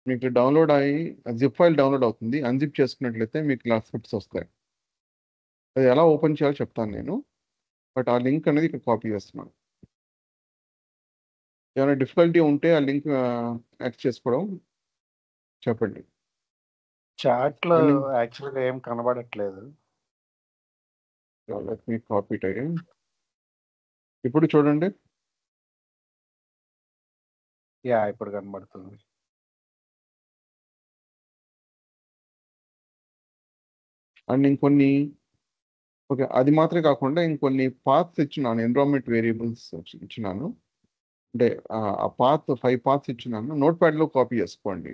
మీకు డౌన్లోడ్ అయ్యి zip file download అవుతుంది. అన్జిప్ చేసుకున్నట్లయితే మీకు ఇలా స్క్రిప్ట్స్ వస్తాయి. అది ఎలా ఓపెన్ చేయాలో చెప్తాను నేను. బట్ ఆ లింక్ అనేది ఇక్కడ కాపీ చేస్తున్నాను. ఏమైనా డిఫికల్టీ ఉంటే ఆ లింక్ యాక్సెస్ చేసుకోవడం చెప్పండి. చాట్లో అండ్ యాక్చువల్గా ఏం కనబడట్లేదు. Let me copy it again. ఇప్పుడు చూడండి. యా ఇప్పుడు కనబడుతుంది. అండ్ ఇంకొన్ని ఓకే, అది మాత్రమే కాకుండా ఇంకొన్ని పాత్స్ ఇచ్చినాను, ఎన్విరాన్మెంట్ వేరియబుల్స్ ఇచ్చినాను. అంటే ఆ పాత్ 5 పాత్స్ ఇచ్చినాను. నోట్ ప్యాడ్లో కాపీ చేసుకోండి.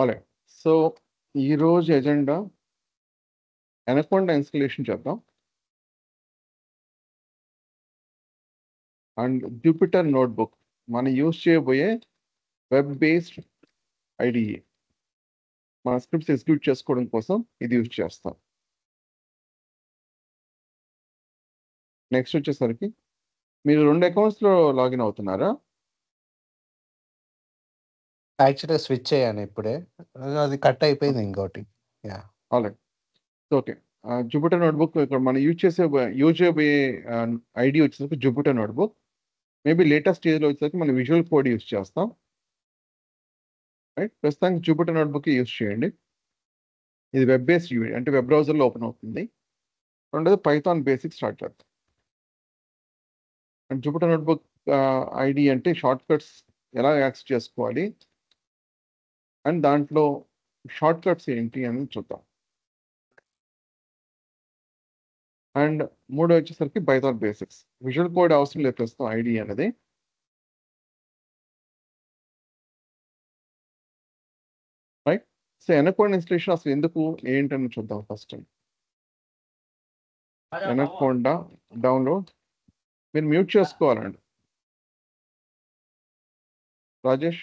అలా సో ఈరోజు ఎజెండా ఎనకొండ ఇన్స్టలేషన్ చేద్దాం. అండ్ జూపిటర్ నోట్బుక్ మనం యూజ్ చేయబోయే వెబ్ బేస్డ్ ఐడిఈ మన స్క్రిప్ట్స్ ఎగ్జిక్యూట్ చేసుకోవడం కోసం ఇది యూజ్ చేస్తాం. నెక్స్ట్ వచ్చేసరికి మీరు 2 అకౌంట్స్లో లాగిన్ అవుతున్నారా? యాక్చువల్గా స్విచ్ అయ్యాను ఇప్పుడే, అది కట్ అయిపోయింది ఇంకోటి. యా అలాగే ఓకే. జూపిటర్ నోట్బుక్ ఇక్కడ మనం యూజ్ చేయబోయే ఐడి వచ్చేసరికి జూపిటర్ నోట్బుక్. మేబీ లేటెస్ట్ స్టేజ్లో వచ్చేసరికి మనం విజువల్ కోడ్ యూజ్ చేస్తాం. రైట్, ప్రస్తుతానికి జూపిటర్ నోట్బుక్ యూజ్ చేయండి. ఇది వెబ్ బేస్డ్ యూఐ, అంటే వెబ్ బ్రౌజర్లో ఓపెన్ అవుతుంది. రెండోది పైథాన్ బేసిక్ స్టార్ట్ చేద్దాం. అండ్ జూపిటర్ నోట్బుక్ ఐడి అంటే షార్ట్ కట్స్ ఎలా యాక్సెస్ చేసుకోవాలి అండ్ దాంట్లో షార్ట్ కట్స్ ఏంటి అని చూద్దాం. అండ్ మూడో వచ్చేసరికి పైథాన్ బేసిక్స్. విజువల్ కోడ్ అవసరం లేదు ప్రస్తుతం ఐడి అనేది. రైట్, సో ఎనకోండ ఇన్స్టలేషన్ అసలు ఎందుకు ఏంటని చూద్దాం ఫస్ట్. ఎనకోండ డౌన్లోడ్ మీరు మ్యూట్ చేసుకోవాలండి. రాజేష్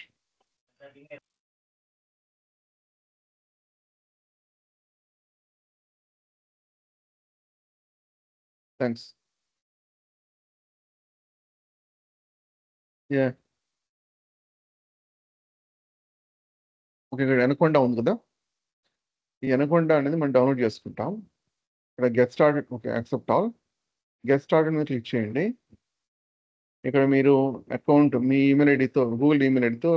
థ్యాంక్స్. యా ఓకే, ఇక్కడ ఎనకొండ ఉంది కదా, ఈ ఎనకొండ అనేది మనం డౌన్లోడ్ చేసుకుంటాం. ఇక్కడ get started, okay accept all. Get started మీద క్లిక్ చేయండి. ఇక్కడ మీరు అకౌంట్ మీ ఈమెయిల్ ఐడితో, గూగుల్ ఈమెయిల్ ఐడితో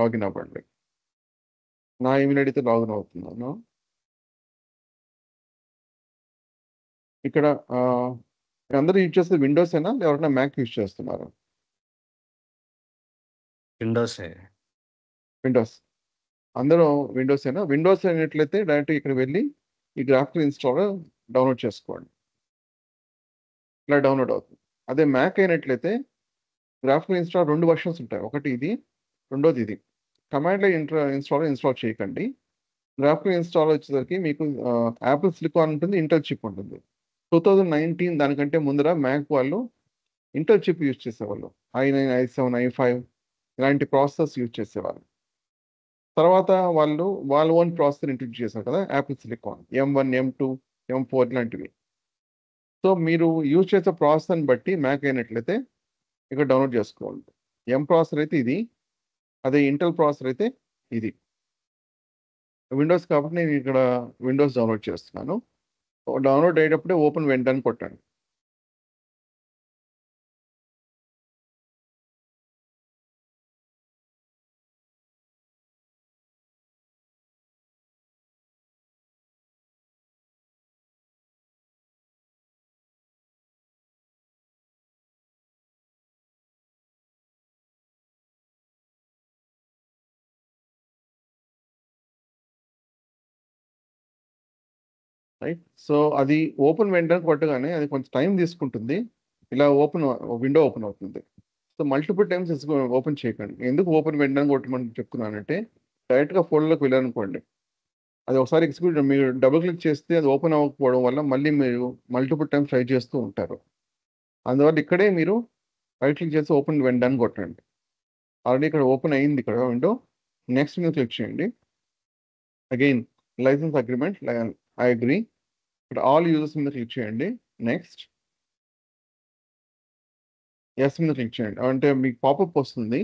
లాగిన్ అవ్వండి. నా ఈమెయిల్ ఐడితో లాగిన్ అవుతున్నాను. ఇక్కడ అందరూ యూజ్ చేస్తే విండోస్ అయినా ఎవరైనా మ్యాక్ యూజ్ చేస్తున్నారు? విండోసే. విండోస్ అందరూ విండోస్ అయినా. విండోస్ అయినట్లయితే డైరెక్ట్ ఇక్కడ వెళ్ళి ఈ గ్రాఫికల్ ఇన్స్టాలర్ డౌన్లోడ్ చేసుకోండి. ఇలా డౌన్లోడ్ అవుతుంది. అదే మ్యాక్ అయినట్లయితే గ్రాఫికల్ ఇన్స్టాలర్ 2 వర్షన్స్ ఉంటాయి. ఒకటి ఇది, రెండోది ఇది. కమాండ్లో ఇన్స్టాల్ చేయకండి. గ్రాఫికల్ ఇన్స్టాల్ వచ్చేసరికి మీకు యాపిల్ సిలికాన్ ఉంటుంది, ఇంటెల్ చిప్ ఉంటుంది. 2019 దానికంటే ముందర మ్యాక్ వాళ్ళు ఇంటెల్ చిప్ యూజ్ చేసేవాళ్ళు. i9, i7, i5 ఇలాంటి ప్రాసెసర్స్ యూజ్ చేసేవాళ్ళు. తర్వాత వాళ్ళ ఓన్ ప్రాసెసర్ ఇంట్రడ్యూస్ చేశారు కదా, Apple silicon M1, M2, M4 ఇలాంటివి. సో మీరు యూజ్ చేసే ప్రాసెసర్ని బట్టి మ్యాక్ అయినట్లయితే ఇక్కడ డౌన్లోడ్ చేసుకోవాలి. M ప్రాసెసర్ అయితే ఇది, అదే ఇంటెల్ ప్రాసెసర్ అయితే ఇది. విండోస్ కాబట్టి నేను ఇక్కడ విండోస్ డౌన్లోడ్ చేస్తున్నాను. డౌన్లోడ్ అయ్యేటప్పుడే ఓపెన్ వెంటనే కొట్టండి. రైట్, సో అది ఓపెన్ వెంటనే కొట్టగానే అది కొంచెం టైం తీసుకుంటుంది. ఇలా విండో ఓపెన్ అవుతుంది. సో మల్టిపుల్ టైమ్స్ ఓపెన్ చేయకండి. ఎందుకు ఓపెన్ వెంటనే కొట్టమని చెప్తున్నానంటే, డైరెక్ట్గా ఫోల్డర్లోకి వెళ్ళారనుకోండి, అది ఒకసారి ఎగ్జిక్యూట్ మీరు డబుల్ క్లిక్ చేస్తే అది ఓపెన్ అవ్వకపోవడం వల్ల మళ్ళీ మీరు మల్టిపుల్ టైమ్స్ ట్రై చేస్తూ ఉంటారు. అందువల్ల ఇక్కడే మీరు రైట్ క్లిక్ చేసి ఓపెన్ వెంటనే కొట్టండి. ఆల్రెడీ ఇక్కడ ఓపెన్ అయ్యింది ఇక్కడ విండో. నెక్స్ట్ మీద క్లిక్ చేయండి. Again license agreement, I agree. ఇక్కడ ఆల్ యూజర్స్ మీద క్లిక్ చేయండి. నెక్స్ట్ ఎస్ మీద క్లిక్ చేయండి. అంటే మీకు పాపప్ వస్తుంది.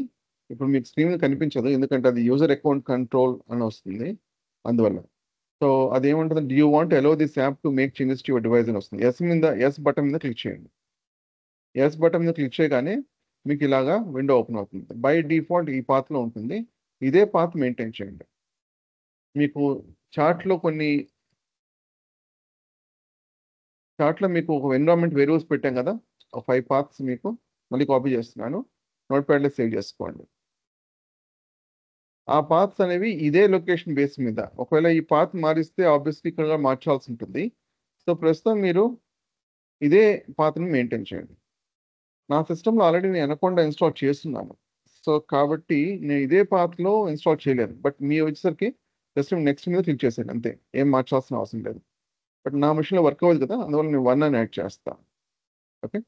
ఇప్పుడు మీకు స్క్రీన్ మీద కనిపించదు, ఎందుకంటే అది యూజర్ అకౌంట్ కంట్రోల్ అని వస్తుంది అందువల్ల. సో అదేమంటుంది, do you want allow this app to make changes to your device అని వస్తుంది. ఎస్ బటన్ మీద క్లిక్ చేయండి. ఎస్ బటన్ మీద క్లిక్ చేయగానే మీకు ఇలాగా విండో ఓపెన్ అవుతుంది. బై డిఫాల్ట్ ఈ పాత్లో ఉంటుంది. ఇదే పాత్ మెయింటైన్ చేయండి. మీకు చార్ట్లో మీకు ఒక ఎన్విరాన్మెంట్ వేరియబుల్స్ పెట్టాం కదా, ఒక 5 పాత్స్ మీకు మళ్ళీ కాపీ చేస్తున్నాను. నోట్ ప్యాడ్లో సేవ్ చేసుకోండి. ఆ పాత్స్ అనేవి ఇదే లొకేషన్ బేస్ మీద. ఒకవేళ ఈ పాత్ మారిస్తే ఆబ్వియస్లీ ఇక్కడ మార్చాల్సి ఉంటుంది. సో ప్రస్తుతం మీరు ఇదే పాత్ని మెయింటైన్ చేయండి. నా సిస్టంలో ఆల్రెడీ నేను అనకొండ ఇన్స్టాల్ చేస్తున్నాను. సో కాబట్టి నేను ఇదే పాత్లో ఇన్స్టాల్ చేయలేదు. బట్ మీ వచ్చేసరికి జస్ట్ నెక్స్ట్ మీద క్లిక్ చేశాను అంతే, ఏం మార్చాల్సిన అవసరం లేదు. బట్ నా మిషన్లో వర్క్ అవ్వదు కదా, అందువల్ల నేను 1 అని యాడ్ చేస్తాను. ఓకే,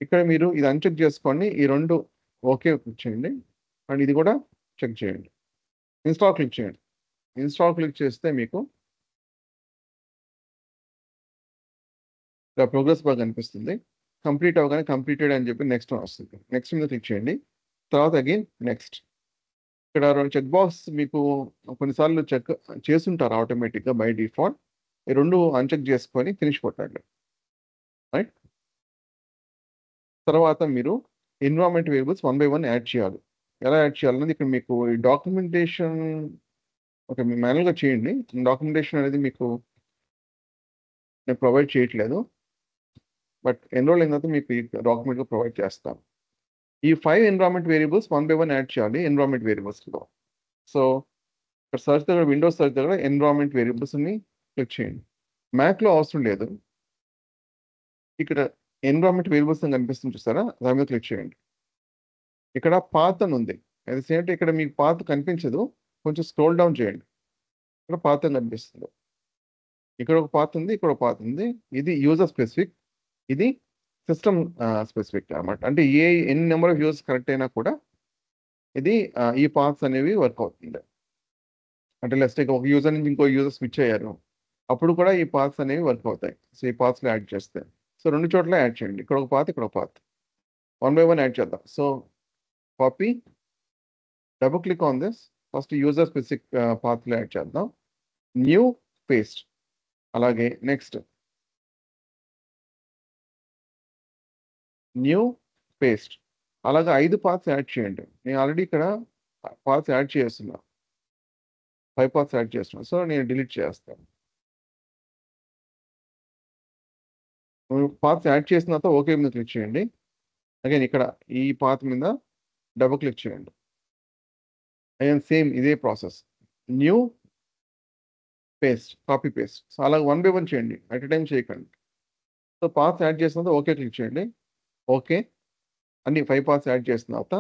ఇక్కడ మీరు ఇది అన్చెక్ చేసుకోండి. ఈ 2 ఓకే క్లిక్ చేయండి, అండ్ ఇది కూడా చెక్ చేయండి. ఇన్స్టాల్ క్లిక్ చేయండి. ఇన్స్టాల్ క్లిక్ చేస్తే మీకు ప్రోగ్రెస్ బాగా కనిపిస్తుంది. కంప్లీట్ అవ్వగానే కంప్లీటెడ్ అని చెప్పి నెక్స్ట్ వస్తుంది. నెక్స్ట్ మీద క్లిక్ చేయండి. తర్వాత అగైన్ నెక్స్ట్. ఇక్కడ 2 చెక్ బాక్స్ మీకు కొన్నిసార్లు చెక్ చేస్తుంటారు ఆటోమేటిక్గా బై డిఫాల్ట్. ఈ 2 అన్చెక్ చేసుకొని ఫినిష్ కొట్టండి. రైట్, తర్వాత మీరు ఎన్విరాన్మెంట్ వేరియబుల్స్ 1 by 1 యాడ్ చేయాలి. ఎలా యాడ్ చేయాలన్నది ఇక్కడ మీకు ఈ డాక్యుమెంటేషన్ ఓకే మీరు మాన్యువల్గా చేయండి. డాక్యుమెంటేషన్ అనేది మీకు నేను ప్రొవైడ్ చేయట్లేదు, బట్ ఎన్రోల్ అయిన తర్వాత మీకు ఈ డాక్యుమెంట్గా ప్రొవైడ్ చేస్తాను. ఈ 5 ఎన్విరాన్మెంట్ వేరియబుల్స్ 1 by 1 యాడ్ చేయాలి ఎన్విరాన్మెంట్ వేరియబుల్స్లో. సో ఇక్కడ సర్చ్ దగ్గర, విండోస్ సర్చ్ దగ్గర ఎన్విరాన్మెంట్ వేరియబుల్స్ని క్లిక్ చేయండి. మ్యాక్లో అవసరం లేదు. ఇక్కడ ఎన్విరాన్మెంట్ వేరియబుల్స్ అని కనిపిస్తుంది చూస్తారా, దాని మీద క్లిక్ చేయండి. ఇక్కడ పాత్ అని ఉంది. అట్ ది సేమ్ టైం ఇక్కడ మీకు పాత్ కనిపించదు, కొంచెం స్క్రోల్ డౌన్ చేయండి. ఇక్కడ పాత్ అని కనిపిస్తుంది. ఇక్కడ ఒక పాత్ ఉంది, ఇక్కడ ఒక పాత్ ఉంది. ఇది యూజర్ స్పెసిఫిక్, ఇది సిస్టమ్ స్పెసిఫిక్ అన్నమాట. అంటే ఎన్ని నెంబర్ ఆఫ్ యూజర్స్ కనెక్ట్ అయినా కూడా ఇది ఈ పాత్స్ అనేవి వర్క్ అవుతుంది. అంటే లెస్ట్ ఒక యూజర్ నుంచి ఇంకో యూజర్ స్విచ్ అయ్యారు, అప్పుడు కూడా ఈ పాత్స్ అనేవి వర్క్ అవుతాయి. సో ఈ పాత్స్లో యాడ్ చేస్తే, సో 2 చోట్ల యాడ్ చేయండి. ఇక్కడ ఒక పాత్, ఇక్కడ ఒక పాత్. 1 by 1 యాడ్ చేద్దాం. So copy, double click on this. First user specific పాత్లో యాడ్ చేద్దాం. New, paste. అలాగే నెక్స్ట్ న్యూ, పేస్ట్. అలాగే 5 పాత్స్ యాడ్ చేయండి. నేను ఆల్రెడీ ఇక్కడ పాత్స్ యాడ్ చేస్తున్నా, 5 పాత్స్ యాడ్ చేస్తున్నా. సో నేను డిలీట్ చేస్తాను. పాత్స్ యాడ్ చేసిన తర్వాత ఓకే మీద క్లిక్ చేయండి. అగైన్ ఇక్కడ ఈ పాత్ మీద డబుల్ క్లిక్ చేయండి. అగైన్ సేమ్ ఇదే process, new, paste, copy paste. So అలాగే 1 by 1 చేయండి, అట్ ఎ టైం చేయకండి. సో పాత్స్ యాడ్ చేసిన తర్వాత ఓకే క్లిక్ చేయండి. ఓకే, అన్ని 5 పాత్స్ యాడ్ చేసిన తర్వాత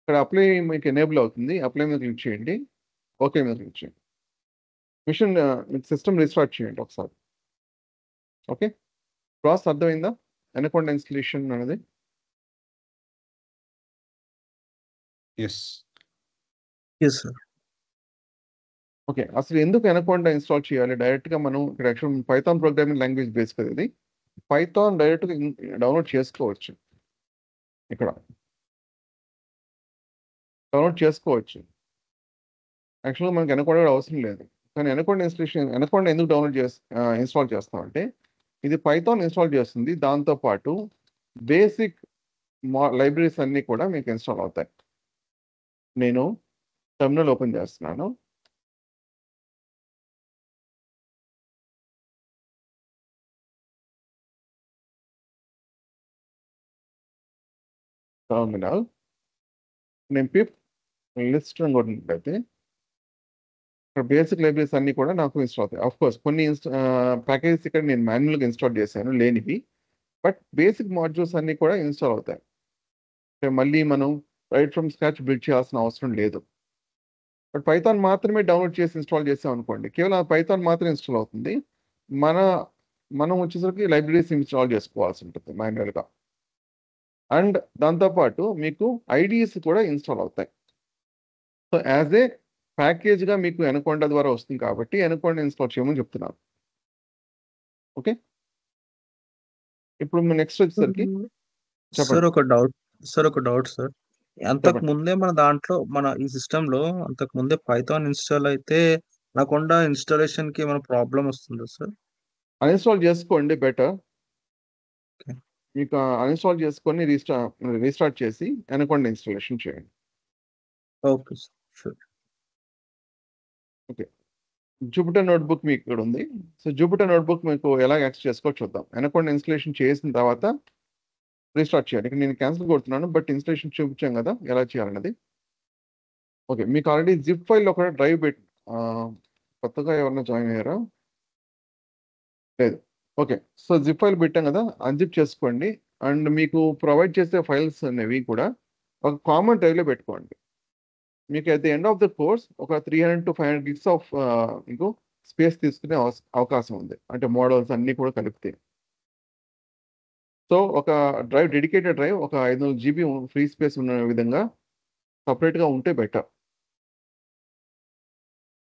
ఇక్కడ అప్లై మీకు ఎనేబుల్ అవుతుంది. అప్లై మీద క్లిక్ చేయండి. ఓకే మీద క్లిక్ చేయండి. మిషన్ మీకు సిస్టమ్ రీస్టార్ట్ చేయండి ఒకసారి. ఓకే, ప్రాసెస్ అర్థమైందా? అనకొండ ఇన్స్టలేషన్ అనేది. ఎస్. Yes, sir. ఓకే, అసలు ఎందుకు అనకొండ ఇన్స్టాల్ చేయాలి? డైరెక్ట్గా మనం ఇక్కడ actual Python programming language base కదా ఇది. పైథాన్ డైరెక్ట్గా డౌన్లోడ్ చేసుకోవచ్చు. ఇక్కడ డౌన్లోడ్ చేసుకోవచ్చు. యాక్చువల్గా మనకి అనకొండ కూడా అవసరం లేదు. కానీ అనకొండ అనకొండ ఎందుకు ఇన్స్టాల్ చేస్తామంటే ఇది పైథాన్ ఇన్స్టాల్ చేస్తుంది. దాంతోపాటు బేసిక్ లైబ్రరీస్ అన్నీ కూడా మీకు ఇన్స్టాల్ అవుతాయి. నేను టెర్మినల్ ఓపెన్ చేస్తున్నాను. టెర్మినల్ నేను పిప్ లిస్ట్ అని కొట్టినట్లయితే ఇక్కడ బేసిక్ లైబ్రరీస్ అన్నీ కూడా నాకు ఇన్స్టాల్ అవుతాయి. ఆఫ్ కోర్స్ కొన్ని ప్యాకేజెస్ ఇక్కడ నేను మాన్యువల్గా ఇన్స్టాల్ చేశాను లేనివి, బట్ బేసిక్ మాడ్యూల్స్ అన్నీ కూడా ఇన్స్టాల్ అవుతాయి. మళ్ళీ మనం రైట్ ఫ్రమ్ స్క్రాచ్ బిల్డ్ చేయాల్సిన అవసరం లేదు. బట్ పైథాన్ మాత్రమే డౌన్లోడ్ చేసి ఇన్స్టాల్ చేసాం అనుకోండి, కేవలం పైథాన్ మాత్రమే ఇన్స్టాల్ అవుతుంది. మనం వచ్చేసరికి లైబ్రరీస్ ఇన్స్టాల్ చేసుకోవాల్సి ఉంటుంది మాన్యువల్గా. అండ్ దాంతోపాటు మీకు ఐడిఎస్ కూడా ఇన్స్టాల్ అవుతాయి. సో యాజ్ ఏ ప్యాకేజ్గా మీకు అనకొండ ద్వారా వస్తుంది కాబట్టి అనకొండ ఇన్స్టాల్ చేయమని చెప్తున్నాను. ఓకే, ఇప్పుడు నెక్స్ట్ వచ్చేసరికి చెప్పండి. సార్ ఒక డౌట్ సార్. అంతకు చెప్పండి. ముందే మన ఈ సిస్టమ్‌లో అంతకు ముందే పైథాన్ ఇన్‌స్టాల్ అయితే రాకుండా ఇన్‌స్టాలేషన్‌కి ఏమైనా ప్రాబ్లమ్ వస్తుందా సార్? అన్‌ఇన్‌స్టాల్ చేసుకోండి బెటర్. ఓకే. మీకు అన్‌ఇన్‌స్టాల్ చేసుకొని రీస్టార్ట్ చేసి అనకొండ ఇన్‌స్టాలేషన్ చేయండి. Okay sir. Sure. Okay. Jupiter notebook మీకు ఇక్కడ ఉంది. సో, జూపిటర్ నోట్‌బుక్ మీకు ఎలా యాక్సెస్ చేసుకోవచ్చో చూద్దాం. అనకొండ ఇన్‌స్టాలేషన్ చేసిన తర్వాత రీస్టార్ట్ చేయాలి. ఇక్కడ నేను క్యాన్సిల్ కొడుతున్నాను. బట్ ఇన్‌స్టాలేషన్ చూపించాం కదా! ఎలా చేయాలన్నది. ఓకే. మీకు ఆల్రెడీ జిప్ ఫైల్‌లో కూడా డ్రైవ్ కొత్తగా ఎవరైనా జాయిన్ అయ్యారా? లేదు. ఓకే. సో, జిప్ ఫైల్ పెట్టాం కదా! అన్‌జిప్ చేసుకోండి. అండ్ మీకు ప్రొవైడ్ చేసే ఫైల్స్ అనేవి కూడా ఒక కామన్ డ్రైవ్‌లో పెట్టుకోండి. మీకు at the end of the course ఒక 300-500 గిగ్స్ ఆఫ్ మీకు స్పేస్ తీసుకునే అవకాశం ఉంది. అంటే మోడల్స్ అన్నీ కూడా కలిపితే. సో, ఒక డెడికేటెడ్ డ్రైవ్ ఒక 500 జీబీ ఫ్రీ స్పేస్ ఉన్న విధంగా సెపరేట్‌గా ఉంటే బెటర్.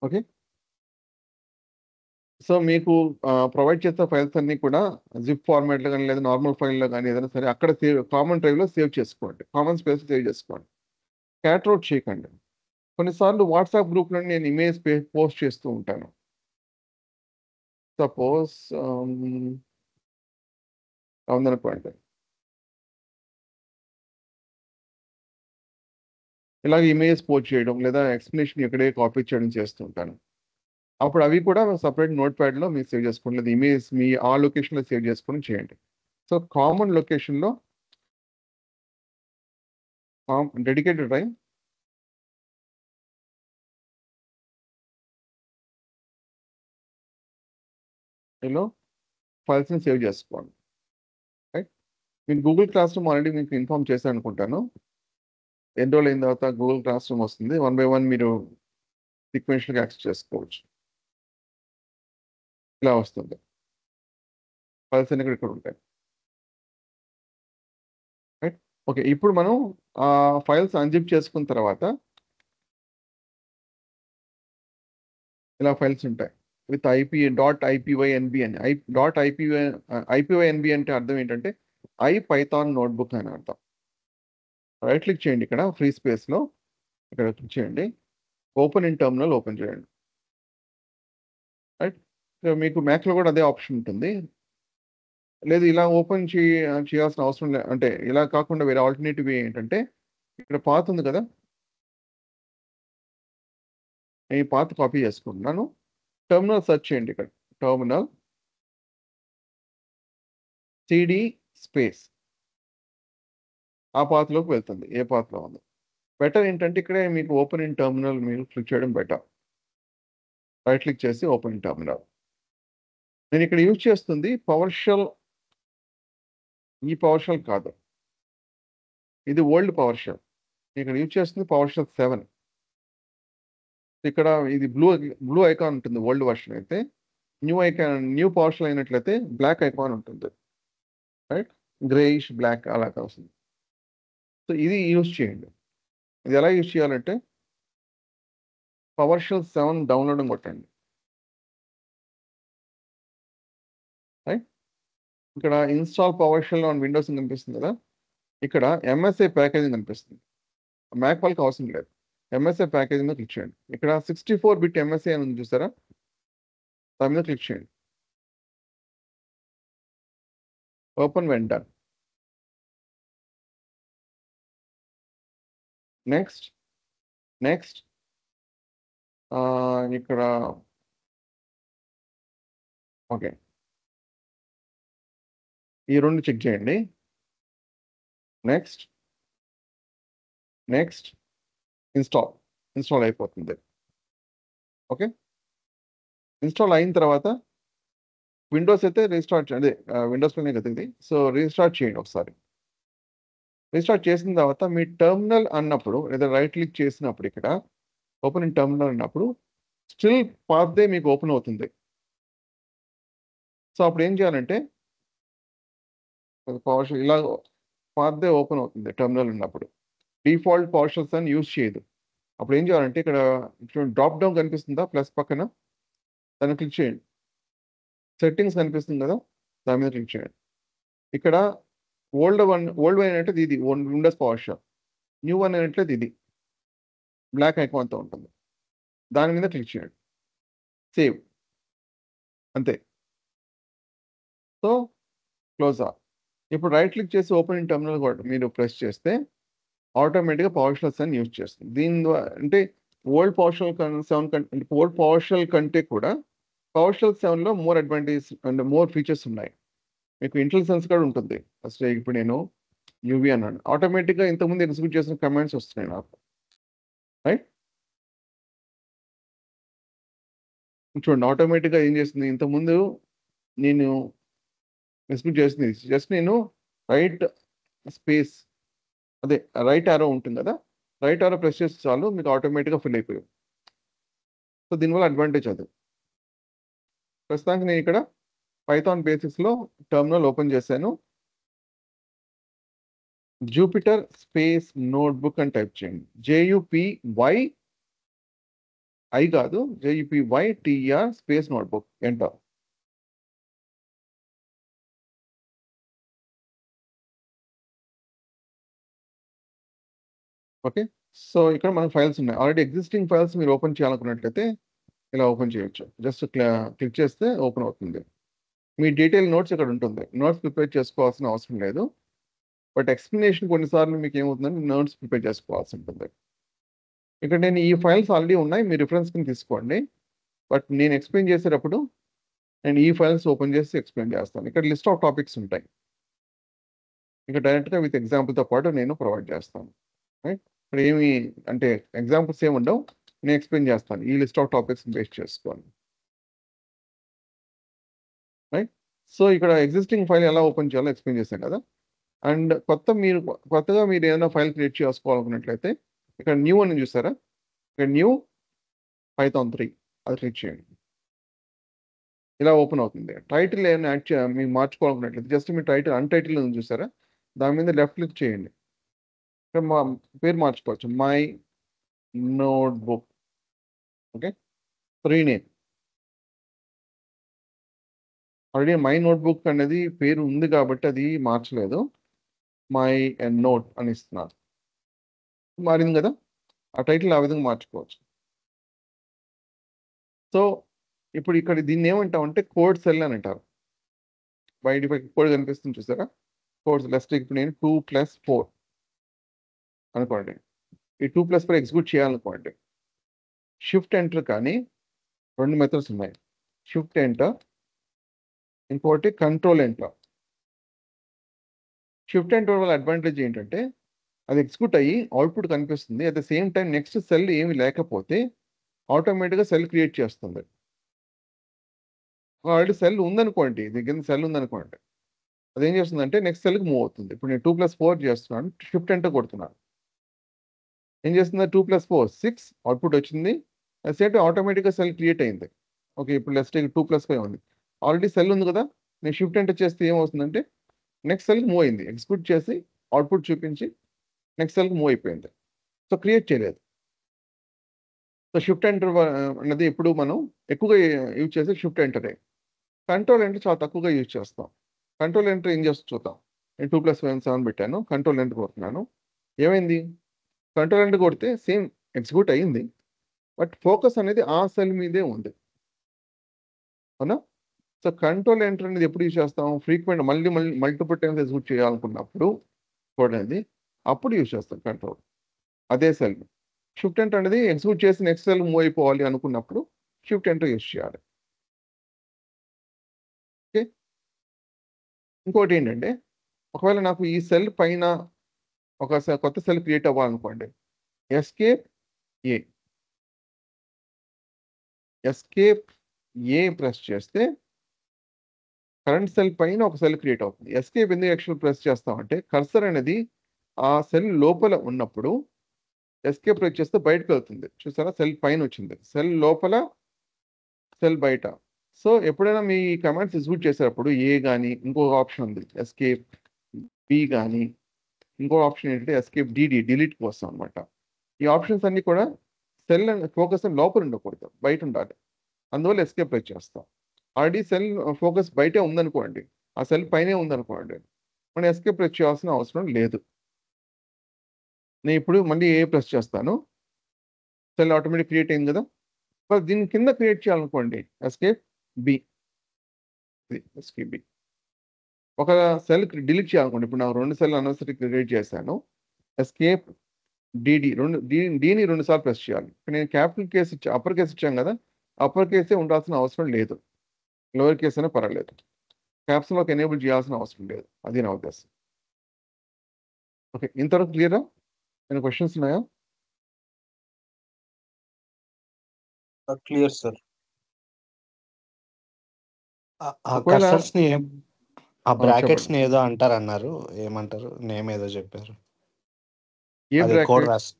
ఓకే. సో, మీకు ప్రొవైడ్ చేసే ఫైల్స్ అన్నీ కూడా జిప్ ఫార్మాట్‌లో గాని, లేదా నార్మల్ ఫైల్‌లో గాని ఏదైనా సరే అక్కడ కామన్ డ్రైవ్‌లో సేవ్ చేసుకోండి. కామన్ స్పేస్‌లో సేవ్ చేసుకోండి. క్యాట్ రౌట్ చేయకండి. కొన్నిసార్లు వాట్సాప్ గ్రూప్‌లో నేను ఇమేజ్ పోస్ట్ చేస్తూ ఉంటాను. సపోజ్ ఉందనుకోండి. ఇలాగ ఇమేజ్ పోస్ట్ చేయడం, లేదా ఎక్స్‌ప్లనేషన్ ఇక్కడే కాపీ చేయడం చేస్తూ ఉంటాను. అప్పుడు అవి కూడా సెపరేట్ నోట్‌ప్యాడ్‌లో మీరు సేవ్ చేసుకోండి. లేదా ఇమేజ్ మీ ఆ లొకేషన్‌లో సేవ్ చేసుకొని చేయండి. సో, కామన్ లొకేషన్‌లో డెడికేటెడ్ డ్రైవ్ లో ఫైల్స్‌ని సేవ్ చేసుకోండి. రైట్. మీకు గూగుల్ క్లాస్ రూమ్ ఆల్రెడీ మీకు ఇన్ఫార్మ్ చేశాను అనుకుంటాను. ఎన్రోల్ అయిన తర్వాత గూగుల్ క్లాస్ రూమ్ వస్తుంది. వన్ బై వన్ మీరు సీక్వెన్షియల్‌గా యాక్సెస్ చేసుకోవచ్చు. ఇలా వస్తుంది. ఫైల్స్ అన్నీ కూడా ఇక్కడ ఉంటాయి. రైట్. ఓకే. ఇప్పుడు మనం ఫైల్స్ అన్‌జిప్ చేసుకున్న తర్వాత ఇలా ఫైల్స్ ఉంటాయి. విత్ .ipynb అని. .ipynb అంటే అర్థం ఏంటంటే ఐపైథాన్ నోట్‌బుక్ అని అర్థం. రైట్ క్లిక్ చేయండి ఇక్కడ ఫ్రీ స్పేస్‌లో. ఇక్కడ క్లిక్ చేయండి. ఓపెన్ ఇన్ టెర్మినల్ ఓపెన్ చేయండి. రైట్. సో, మీకు మ్యాక్‌లో కూడా అదే ఆప్షన్ ఉంటుంది. లేదు ఇలా ఓపెన్ చేయాల్సిన అవసరం అంటే ఇలా కాకుండా వేరే ఆల్టర్‌నేటివ్ వే ఏంటంటే ఇక్కడ పాత్ ఉంది కదా! ఈ పాత్ కాపీ చేసుకుంటున్నాను. టెర్మినల్ సెర్చ్ చేయండి ఇక్కడ. టెర్మినల్ సీడీ స్పేస్ ఆ పాత్‌లోకి వెళ్తుంది. ఏ పాత్‌లో ఉందో. బెటర్ ఏంటంటే ఇక్కడే మీకు ఓపెన్ ఇన్ టెర్మినల్ మీరు క్లిక్ చేయడం బెటర్. రైట్ క్లిక్ చేసి ఓపెన్ ఇన్ టెర్మినల్. నేను ఇక్కడ యూజ్ చేస్తుంది పవర్ షెల్. ఈ పవర్ షెల్ కాదు. ఇది ఓల్డ్ పవర్ షెల్. ఇక్కడ యూజ్ చేస్తుంది పవర్ షెల్ 7. ఇక్కడ ఇది బ్లూ ఐకాన్ ఉంటుంది ఓల్డ్ వెర్షన్ అయితే. న్యూ పవర్ షెల్ అయినట్లయితే బ్లాక్ ఐకాన్ ఉంటుంది. రైట్. గ్రేయిష్ బ్లాక్ అలాగా వస్తుంది. సో, ఇది యూజ్ చేయండి. ఇది ఎలా యూజ్ చేయాలంటే పవర్ షెల్ 7 డౌన్లోడ్ అని కొట్టండి. రైట్. ఇక్కడ install PowerShell on Windows అని కనిపిస్తుంది కదా! ఇక్కడ ఎంఎస్ఐ ప్యాకేజింగ్ కనిపిస్తుంది. మ్యాక్ వాళ్ళకి అవసరం లేదు. ఎంఎస్ఐ ప్యాకేజింగ్ మీద క్లిక్ చేయండి. ఇక్కడ 64 బిట్ ఎంఎస్ఐ అని ఉంది చూసారా? దాని మీద క్లిక్ చేయండి. Open when done. నెక్స్ట్. ఇక్కడ ఓకే. ఈ 2 చెక్ చేయండి. నెక్స్ట్. ఇన్‌స్టాల్ అయిపోతుంది. ఓకే. ఇన్‌స్టాల్ అయిన తర్వాత విండోస్ అయితే రీస్టార్ట్ చేయండి. విండోస్‌లోనే కదా ఇది. సో, రీస్టార్ట్ చేయండి ఒకసారి. రీస్టార్ట్ చేసిన తర్వాత మీ టెర్మినల్ అన్నప్పుడు లేదా రైట్ క్లిక్ చేసినప్పుడు ఇక్కడ ఓపెన్ ఇన్ టెర్మినల్ అన్నప్పుడు స్టిల్ పాత్‌దే మీకు ఓపెన్ అవుతుంది. సో, అప్పుడు ఏం చేయాలంటే పవర్ షెల్ ఇలా పాత్‌దే ఓపెన్ అవుతుంది టెర్మినల్ ఉన్నప్పుడు. డిఫాల్ట్ పవర్ షెల్స్ అని యూజ్ చేయదు. అప్పుడు ఏం చేయాలంటే ఇక్కడ డ్రాప్ డౌన్ కనిపిస్తుందా ప్లస్ పక్కన? దాన్ని క్లిక్ చేయండి. సెట్టింగ్స్ కనిపిస్తుంది కదా! దాని మీద క్లిక్ చేయండి. ఇక్కడ ఓల్డ్ వన్ అంటే ఇది Windows power shell. New one అనేట్లేదు ఇది బ్లాక్ ఐకాన్తో ఉంటుంది. దాని మీద క్లిక్ చేయండి, సేవ్, అంతే. So close all. ఇప్పుడు రైట్ క్లిక్ చేసి ఓపెన్ ఇన్ టెర్మినల్ కూడా మీరు ప్రెస్ చేస్తే ఆటోమేటిక్గా పవర్ షెల్ 7 యూజ్ చేస్తుంది. దీని ద్వారా అంటే ఓల్డ్ పవర్ షెల్ 7 కంటే ఓల్డ్ పవర్ షెల్ కంటే కూడా పవర్ షెల్ 7లో more advantage and more features ఉన్నాయి. మీకు ఇంటెలిజెన్స్ కూడా ఉంటుంది. ఫస్ట్ ఇప్పుడు నేను యూవీ అన్నాను, ఆటోమేటిక్గా ఇంతకుముందు ఎగ్జిక్యూట్ చేసిన కమాండ్స్ వస్తున్నాయి నాకు, రైట్? చూడండి ఆటోమేటిక్గా ఏం చేస్తుంది, ఇంతకుముందు నేను ఎగ్జిక్యూట్ చేసింది జస్ట్ నేను రైట్ స్పేస్ అదే రైట్ యారో ఉంటుంది కదా, రైట్ యారో ప్రెస్ చేస్తే చాలు మీకు ఆటోమేటిక్గా ఫిల్ అయిపోయాయి. సో దీనివల్ల అడ్వాంటేజ్ అది. ప్రస్తుతానికి నేను ఇక్కడ పైథాన్ బేసిక్స్లో టెర్మినల్ ఓపెన్ చేశాను. జూపిటర్ స్పేస్ నోట్బుక్ అని టైప్ చేయండి. JUPY కాదు, JUPYTER space notebook, enter. Okay, so ఇక్కడ మనకు ఫైల్స్ ఉన్నాయి. ఆల్రెడీ ఎగ్జిస్టింగ్ ఫైల్స్ మీరు ఓపెన్ చేయాలనుకున్నట్లయితే ఇలా ఓపెన్ చేయొచ్చు. జస్ట్ క్లిక్ చేస్తే ఓపెన్ అవుతుంది. మీ డీటెయిల్ నోట్స్ ఇక్కడ ఉంటుంది. నోట్స్ ప్రిపేర్ చేసుకోవాల్సిన అవసరం లేదు, బట్ ఎక్స్ప్లెనేషన్ కొన్నిసార్లు మీకు ఏమవుతుందంటే నోట్స్ ప్రిపేర్ చేసుకోవాల్సి ఉంటుంది. ఇక్కడ నేను ఈ ఫైల్స్ ఆల్రెడీ ఉన్నాయి, మీ రిఫరెన్స్ కింద తీసుకోండి. బట్ నేను ఎక్స్ప్లెయిన్ చేసేటప్పుడు నేను ఈ ఫైల్స్ ఓపెన్ చేసి ఎక్స్ప్లెయిన్ చేస్తాను. ఇక్కడ లిస్ట్ ఆఫ్ టాపిక్స్ ఉంటాయి, ఇక్కడ డైరెక్ట్గా విత్ ఎగ్జాంపుల్తో పాటు నేను ప్రొవైడ్ చేస్తాను, రైట్? ఇక్కడ ఏమి అంటే ఎగ్జాంపుల్స్ ఏమి ఉండవు, నేను ఎక్స్ప్లెయిన్ చేస్తాను ఈ లిస్ట్ ఆఫ్ టాపిక్స్ బేస్ చేసుకోండి, రైట్? సో ఇక్కడ ఎగ్జిస్టింగ్ ఫైల్ ఎలా ఓపెన్ చేయాలో ఎక్స్ప్లెయిన్ చేశాను కదా. అండ్ కొత్తగా మీరు ఏదైనా ఫైల్ క్రియేట్ చేసుకోవాలనుకున్నట్లయితే ఇక్కడ న్యూ అని చూసారా, ఇక్కడ న్యూ పైథాన్ 3 అది క్లిక్ చేయండి, ఇలా ఓపెన్ అవుతుంది. టైటిల్ ఏమైనా మీరు మార్చుకోవాలనుకున్నట్లయితే జస్ట్ మీ టైటిల్ అన్టైటిల్ ఉంది చూసారా, దాని మీద లెఫ్ట్ క్లిక్ చేయండి. ఇక్కడ మా పేరు మార్చుకోవచ్చు, my notebook. Okay, rename. Already my notebook అనేది పేరు ఉంది కాబట్టి అది మార్చలేదు, మై నోట్ అని ఇస్తున్నారు. మారింది కదా, ఆ టైటిల్ ఆ విధంగా మార్చుకోవచ్చు. సో ఇప్పుడు ఇక్కడ దీన్ని ఏమంటామంటే కోడ్ సెల్ అని అంటారు. బయట కోడ్ కనిపిస్తుంది చూసారా, కోడ్ లెస్ట్. ఇప్పుడు నేను 2+4 అనుకోండి, ఈ 2+4 ఎగ్జిక్యూట్ చేయాలనుకోండి, షిఫ్ట్ ఎంటర్. కానీ 2 మెథడ్స్ ఉన్నాయి, షిఫ్ట్ ఎంటర్, ఇంకోటి కంట్రోల్ ఎంటర్. షిఫ్ట్ ఎంటర్ వల్ల అడ్వాంటేజ్ ఏంటంటే అది ఎగ్జిక్యూట్ అయ్యి అవుట్పుట్ కనిపిస్తుంది. At the same time next cell ఏమి లేకపోతే ఆటోమేటిక్గా సెల్ క్రియేట్ చేస్తుంది. ఆల్రెడీ సెల్ ఉందనుకోండి, దగ్గర సెల్ ఉందనుకోండి, అదేం చేస్తుందంటే నెక్స్ట్ సెల్కి మూవ్ అవుతుంది. ఇప్పుడు నేను 2+4 చేస్తున్నాను, షిఫ్ట్ ఎంటర్ కొడుతున్నాను, ఏం చేస్తుంది 2+4 6 అవుట్పుట్ వచ్చింది. సేమ్ ఆటోమేటిక్గా సెల్ క్రియేట్ అయింది. ఓకే, ఇప్పుడు లెస్ట్ 2+5 ఉంది, ఆల్రెడీ సెల్ ఉంది కదా, నేను షిఫ్ట్ ఎంటర్ చేస్తే ఏమవుతుందంటే నెక్స్ట్ సెల్కి మూవ్ అయింది, ఎగ్జిక్యూట్ చేసి అవుట్పుట్ చూపించి నెక్స్ట్ సెల్కి మూవ్ అయిపోయింది. సో క్రియేట్ చేయలేదు. సో షిఫ్ట్ ఎంటర్ అన్నది ఇప్పుడు మనం ఎక్కువగా యూజ్ చేసే షిఫ్ట్ ఎంటరే. కంట్రోల్ ఎంటర్ చాలా తక్కువగా యూజ్ చేస్తాం. కంట్రోల్ ఎంటర్ ఏం చేస్తూ చూద్దాం. నేను 2+7 పెట్టాను, కంట్రోల్ ఎంటర్ కొడుతున్నాను, ఏమైంది? కంట్రోల్ ఎంటర్ కొడితే సేమ్ ఎగ్జిక్యూట్ అయ్యింది, బట్ ఫోకస్ అనేది ఆ సెల్ మీదే ఉంది, అవునా? సో కంట్రోల్ ఎంటర్ అనేది ఎప్పుడు యూజ్ చేస్తాం? ఫ్రీక్వెంట్ మల్టిపుల్ టైమ్స్ ఎగ్జిక్యూట్ చేయాలనుకున్నప్పుడు చూడండి, అప్పుడు యూజ్ చేస్తాం కంట్రోల్ అదే సెల్. షిఫ్ట్ ఎంటర్ అనేది ఎగ్జిక్యూట్ చేసి నెక్స్ట్ సెల్ మూవ్ అయిపోవాలి అనుకున్నప్పుడు షిఫ్ట్ ఎంటర్ యూజ్ చేయాలి. ఓకే, ఇంకోటి ఏంటంటే ఒకవేళ నాకు ఈ సెల్ పైన ఒక కొత్త సెల్ క్రియేట్ అవ్వాలనుకోండి, ఎస్కేప్ ఏ ప్రెస్ చేస్తే కరెంట్ సెల్ పైన ఒక సెల్ క్రియేట్ అవుతుంది. ఎస్కేప్ ఎందుకు యాక్చువల్ ప్రెస్ చేస్తామంటే కర్సర్ అనేది ఆ సెల్ లోపల ఉన్నప్పుడు ఎస్కేప్ ప్రెస్ చేస్తే బయటకు వెళ్తుంది, చూసారా? సెల్ పైన వచ్చింది, సెల్ లోపల, సెల్ బయట. సో ఎప్పుడైనా మీ కమాండ్స్ ఎగ్జిక్యూట్ చేసేటప్పుడు ఏ కానీ ఇంకొక ఆప్షన్ ఉంది ఎస్కేప్ బి కానీ, ఇంకో ఆప్షన్ ఏంటంటే ఎస్కేప్ డిలీట్ కోసం అనమాట. ఈ ఆప్షన్స్ అన్ని కూడా సెల్ ఫోకస్ లోపల ఉండకూడదు, బయట ఉండాలి, అందువల్ల ఎస్కేప్ ప్రెస్ చేస్తాం. ఆల్రెడీ సెల్ ఫోకస్ బయటే ఉందనుకోండి, ఆ సెల్ పైనే ఉందనుకోండి, మనం ఎస్కేప్ ప్రెస్ చేయాల్సిన అవసరం లేదు. నేను ఇప్పుడు మళ్ళీ ఏ ప్రెస్ చేస్తాను, సెల్ ఆటోమేటిక్ క్రియేట్ అయింది కదా. మరి దీని కింద క్రియేట్ చేయాలనుకోండి, ఎస్కేప్ బి, ఎస్కేప్ బి. ఒక సెల్ డిలీట్ చేయాలనుకోండి, ఇప్పుడు నాకు 2 సెల్ అనవసరి క్రియేట్ చేశాను, ఎస్కేప్ డిడి, డీని 2 సార్లు ప్రెస్ చేయాలి. నేను క్యాపిటల్ కేస్ అప్పర్ కేస్ ఇచ్చాను కదా, అప్పర్ కేసే ఉండాల్సిన అవసరం లేదు, లోవర్ కేస్ అయినా పర్వాలేదు. క్యాప్స్ లాక్ ఎనేబుల్ చేయాల్సిన అవసరం లేదు, అది నా ఉద్దేశం. ఓకే, ఇంతవరకు క్లియరా? ఏమైనా క్వశ్చన్స్ ఉన్నాయా? Clear sir. ఆ ఒకవేళ కర్సర్స్ ని ఆ బ్రాకెట్స్ చెప్పండి. ని ఏదో అంటారు అన్నారు, ఏమంటారు, నేమ్ ఏదో చెప్పారు. ఏ అదే కోడ్ బ్రాకెట్? రాసి,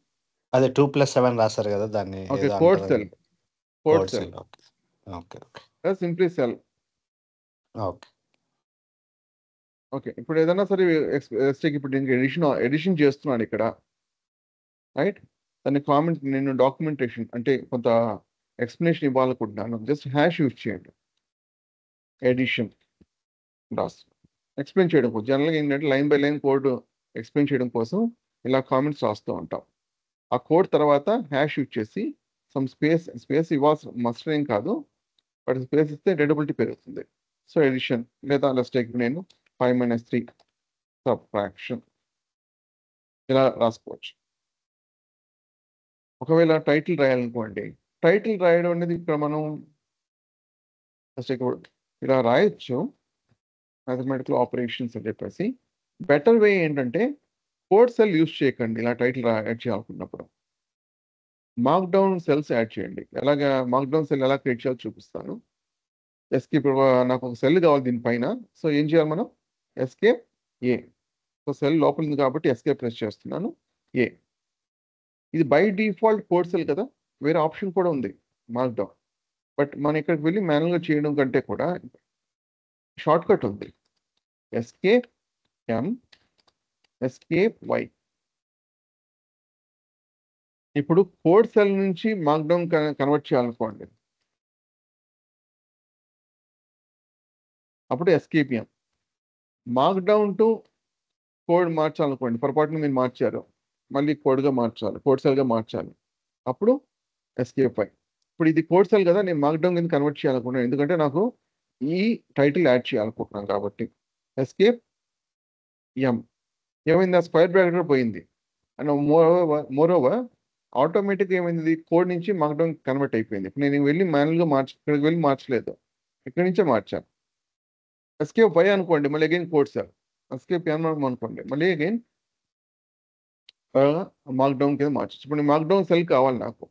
అదే 2+7 రాశారు కదా, దాన్ని ఓకే, ఏదో కోడ్ అంటారు. Cell, code code cell, cell. Okay okay simply cell. Okay. Okay, ఇప్పుడు ఏదైనా సరే ఇప్పుడు నేను ఎడిషన్ చేస్తున్నాను ఇక్కడ, రైట్? దాన్ని కామెంట్, నేను డాక్యుమెంటేషన్ అంటే కొంత ఎక్స్ప్లెనేషన్ ఇవ్వాలనుకుంటున్నాను, జస్ట్ హ్యాష్ యూజ్ చేయండి, ఎడిషన్ రాసి ఎక్స్ప్లెయిన్ చేయడం కోసం. జనరల్గా ఏంటంటే line by line code explain చేయడం కోసం ఇలా కామెంట్స్ రాస్తూ ఉంటాం. ఆ కోడ్ తర్వాత హ్యాష్ యూజ్ చేసి సమ్ స్పేస్ ఇవ్వాల్సిన మస్ట్ ఏం కాదు, బట్ స్పేస్ ఇస్తే రీడబిలిటీ పెరుగుతుంది. సో ఎడిషన్ లేదా లెట్స్ నేను 5 - 3 సబ్ట్రాక్షన్ ఇలా రాసుకోవచ్చు. ఒకవేళ టైటిల్ రాయాలనుకోండి, టైటిల్ రాయడం అనేది ఇక్కడ మనం ఇలా రాయొచ్చు, మ్యాథమెటికల్ ఆపరేషన్స్ అని చెప్పేసి. బెటర్ వే ఏంటంటే కోడ్ సెల్ యూజ్ చేయకండి ఇలా టైటిల్ యాడ్ చేయాలనుకున్నప్పుడు. మార్క్ డౌన్ సెల్స్ యాడ్ చేయండి. ఎలాగా మార్క్ డౌన్ సెల్ ఎలా క్రియేట్ చేయాలో చూపిస్తాను. ఎస్కేప్, నాకు ఒక సెల్ కావాలి దీనిపైన, సో ఏం చేయాలి మనం, ఎస్కేప్ ఏ. సో సెల్ లోపల ఉంది కాబట్టి ఎస్కేప్ ప్రెస్ చేస్తున్నాను, ఏ. ఇది బై డిఫాల్ట్ కోడ్ సెల్ కదా, వేరే ఆప్షన్ కూడా ఉంది మార్క్ డౌన్, బట్ మనం ఇక్కడికి వెళ్ళి మాన్యువల్గా చేయడం కంటే కూడా షార్ట్ కట్ ఉంది, ఎస్కేప్ ఎం, ఎస్కేప్ వై. ఇప్పుడు కోడ్ సెల్ నుంచి మార్క్ డౌన్ కన్వర్ట్ చేయాలనుకోండి, అప్పుడు escape M. Markdown to code మార్చాలనుకోండి, పొరపాటున మీరు మార్చారు, మళ్ళీ కోడ్గా మార్చాలి, కోడ్ సెల్గా మార్చాలి, అప్పుడు ఎస్కేప్ వై. ఇప్పుడు ఇది కోడ్ సెల్ కదా, నేను మార్క్ డౌన్ కింద కన్వర్ట్ చేయాలనుకున్నాను, ఎందుకంటే నాకు ఈ టైటిల్ యాడ్ చేయాలనుకుంటున్నాను కాబట్టి. ఎస్కేప్ ఎం. ఏమైంది, ఆ స్క్వేర్ బ్రాకెట్ కూడా పోయింది. అండ్ మోర్ ఓవర్ ఆటోమేటిక్గా ఏమైంది, కోడ్ నుంచి మార్క్ డౌన్ కన్వర్ట్ అయిపోయింది. ఇప్పుడు నేను వెళ్ళి మాన్యువల్గా ఇక్కడికి వెళ్ళి మార్చలేదు, ఇక్కడి నుంచే మార్చాను. ఎస్కేప్ వై అనుకోండి, మళ్ళీ అగైన్ కోడ్ సెల్. ఎస్కేప్ ఎం అనుకోండి, మళ్ళీ అగైన్ మార్క్ డౌన్ కింద మార్చచ్చు. ఇప్పుడు మార్క్ డౌన్ సెల్ కావాలి నాకు,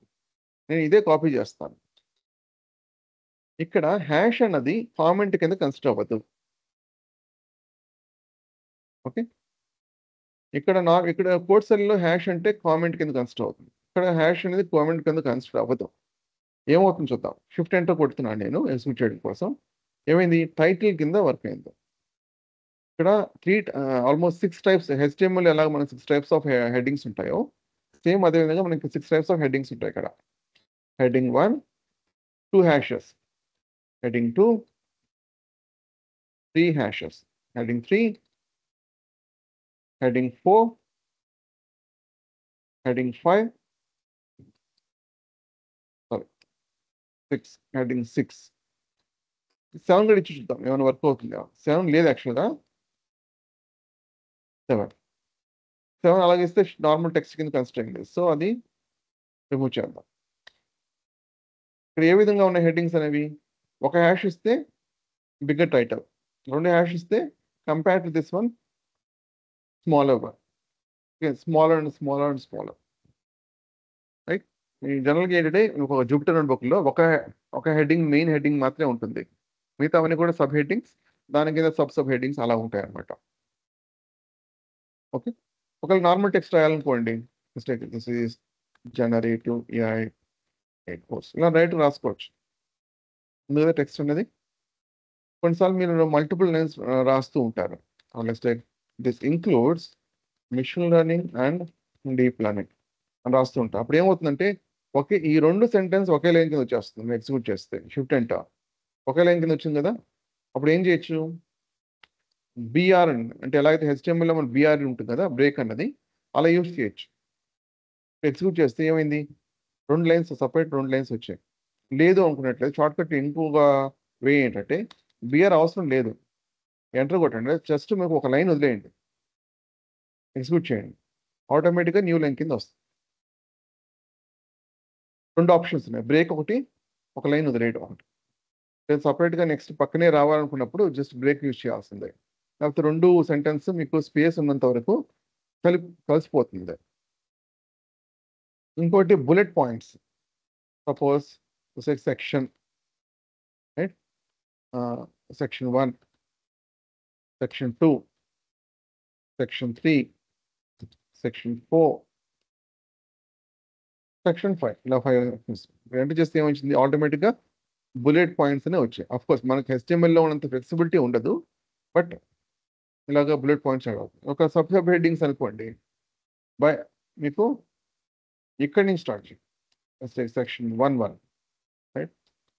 నేను ఇదే కాపీ చేస్తాను. ఇక్కడ హ్యాష్ అన్నది కామెంట్ కింద కన్సిడర్ అవ్వదు. ఓకే, ఇక్కడ కోడ్ సెల్లో హ్యాష్ అంటే కామెంట్ కింద కన్సిడర్ అవుతుంది, ఇక్కడ హ్యాష్ అనేది కామెంట్ కింద కన్సిడర్ అవ్వదు. ఏమవుతుంది చూద్దాం. షిఫ్ట్ ఎంటర్ కొడుతున్నాను నేను ఎగ్జిక్యూట్ చేయడం కోసం. ఏమైంది, టైటిల్ కింద వర్క్ అయింది. ఇక్కడ ఆల్మోస్ట్ 6 టైప్స్ HTML ఎలాగ మనకి 6 టైప్స్ ఆఫ్ హెడ్డింగ్స్ ఉంటాయో, సేమ్ అదే విధంగా మనకి 6 టైప్స్ ఆఫ్ హెడ్డింగ్స్ ఉంటాయి. ఇక్కడ heading 1 2 hashes, heading 2 3 hashes, heading 3, heading 4, heading 5, 6, heading 6. 7 కూడా ఇచ్చి చూద్దాం ఏమైనా వర్క్ అవుతుందా. 7 లేదు యాక్చువల్గా, 7 అలాగే ఇస్తే నార్మల్ టెక్స్ట్ కింద కన్సిడర్ అయింది, సో అది రిమూవ్ చేద్దాం. ఇక్కడ ఏ విధంగా ఉన్నాయి హెడ్డింగ్స్ అనేవి, ఒక హ్యాష్ ఇస్తే బిగ్గర్ టైటిల్, 2 హ్యాష్ ఇస్తే compare to this one smaller one, smaller and smaller and smaller, right. జనరల్గా ఏంటంటే ఒక జూపిటర్ నోట్బుక్లో ఒక హెడ్డింగ్, మెయిన్ హెడ్డింగ్ మాత్రమే ఉంటుంది, మిగతా అవన్నీ కూడా సబ్ హెడ్డింగ్స్, దాని కింద సబ్ హెడ్డింగ్స్ అలా ఉంటాయి అన్నమాట. ఓకే, ఒకవేళ నార్మల్ టెక్స్ట్ రాయాలనుకోండి, this is generative AI course ఇలా రాసుకోవచ్చు. మీద టెక్స్ట్ అనేది కొన్నిసార్లు మీరు మల్టిపుల్ లైన్స్ రాస్తూ ఉంటారు. This includes machine learning and deep learning అని రాస్తూ ఉంటారు. అప్పుడు ఏమవుతుందంటే ఈ 2 సెంటెన్స్ ఒకే లైన్ కింద వచ్చేస్తుంది. మీరు ఎగ్జిక్యూట్ చేస్తే షిఫ్ట్ ఎంటర్, ఒకే లైన్ కింద వచ్చింది కదా, అప్పుడు ఏం చేయొచ్చు, బీఆర్ అంటే ఎలాగైతే HTML లో మన బీఆర్ ఉంటుంది కదా బ్రేక్ అన్నది అలా యూజ్ చేయొచ్చు. ఎగ్జిక్యూట్ చేస్తే ఏమైంది 2 లైన్స్ సపరేట్ 2 లైన్స్ వచ్చాయి. లేదు అనుకున్నట్లయితే షార్ట్ కట్ ఇంకొక వే ఏంటంటే బీఆర్ అవసరం లేదు, ఎంటర్ కొట్టండి, జస్ట్ మీకు ఒక లైన్ వదిలేయండి, ఎగ్జిక్యూట్ చేయండి, ఆటోమేటిక్గా న్యూ లైన్ కింద వస్తుంది. 2 ఆప్షన్స్ ఉన్నాయి, బ్రేక్ ఒకటి, ఒక లైన్ వదిలేయడం ఒకటి. నేను సపరేట్గా నెక్స్ట్ పక్కనే రావాలనుకున్నప్పుడు జస్ట్ బ్రేక్ యూజ్ చేయాల్సిందే, లేకపోతే 2 సెంటెన్స్ మీకు స్పేస్ ఉన్నంత వరకు కలిసిపోతుంది. ఇంకోటి bullet points, suppose section right, section 1, section 2, section 3, section 4, section 5, ఇలా 5 ఎంటర్ చేస్తే ఏమొచ్చింది ఆటోమేటిక్గా బుల్లెట్ పాయింట్స్ అనే వచ్చాయి. అఫ్ కోర్స్ మనకి HTML లో ఉన్నంత ఫ్లెక్సిబిలిటీ ఉండదు, బట్ ఇలాగా బుల్లెట్ పాయింట్స్ ఒక సబ్ హెడ్డింగ్స్ అనుకోండి, బై మీకు ఇక్కడి నుంచి స్టార్ట్ చేయండి, సెక్షన్ 1 రైట్,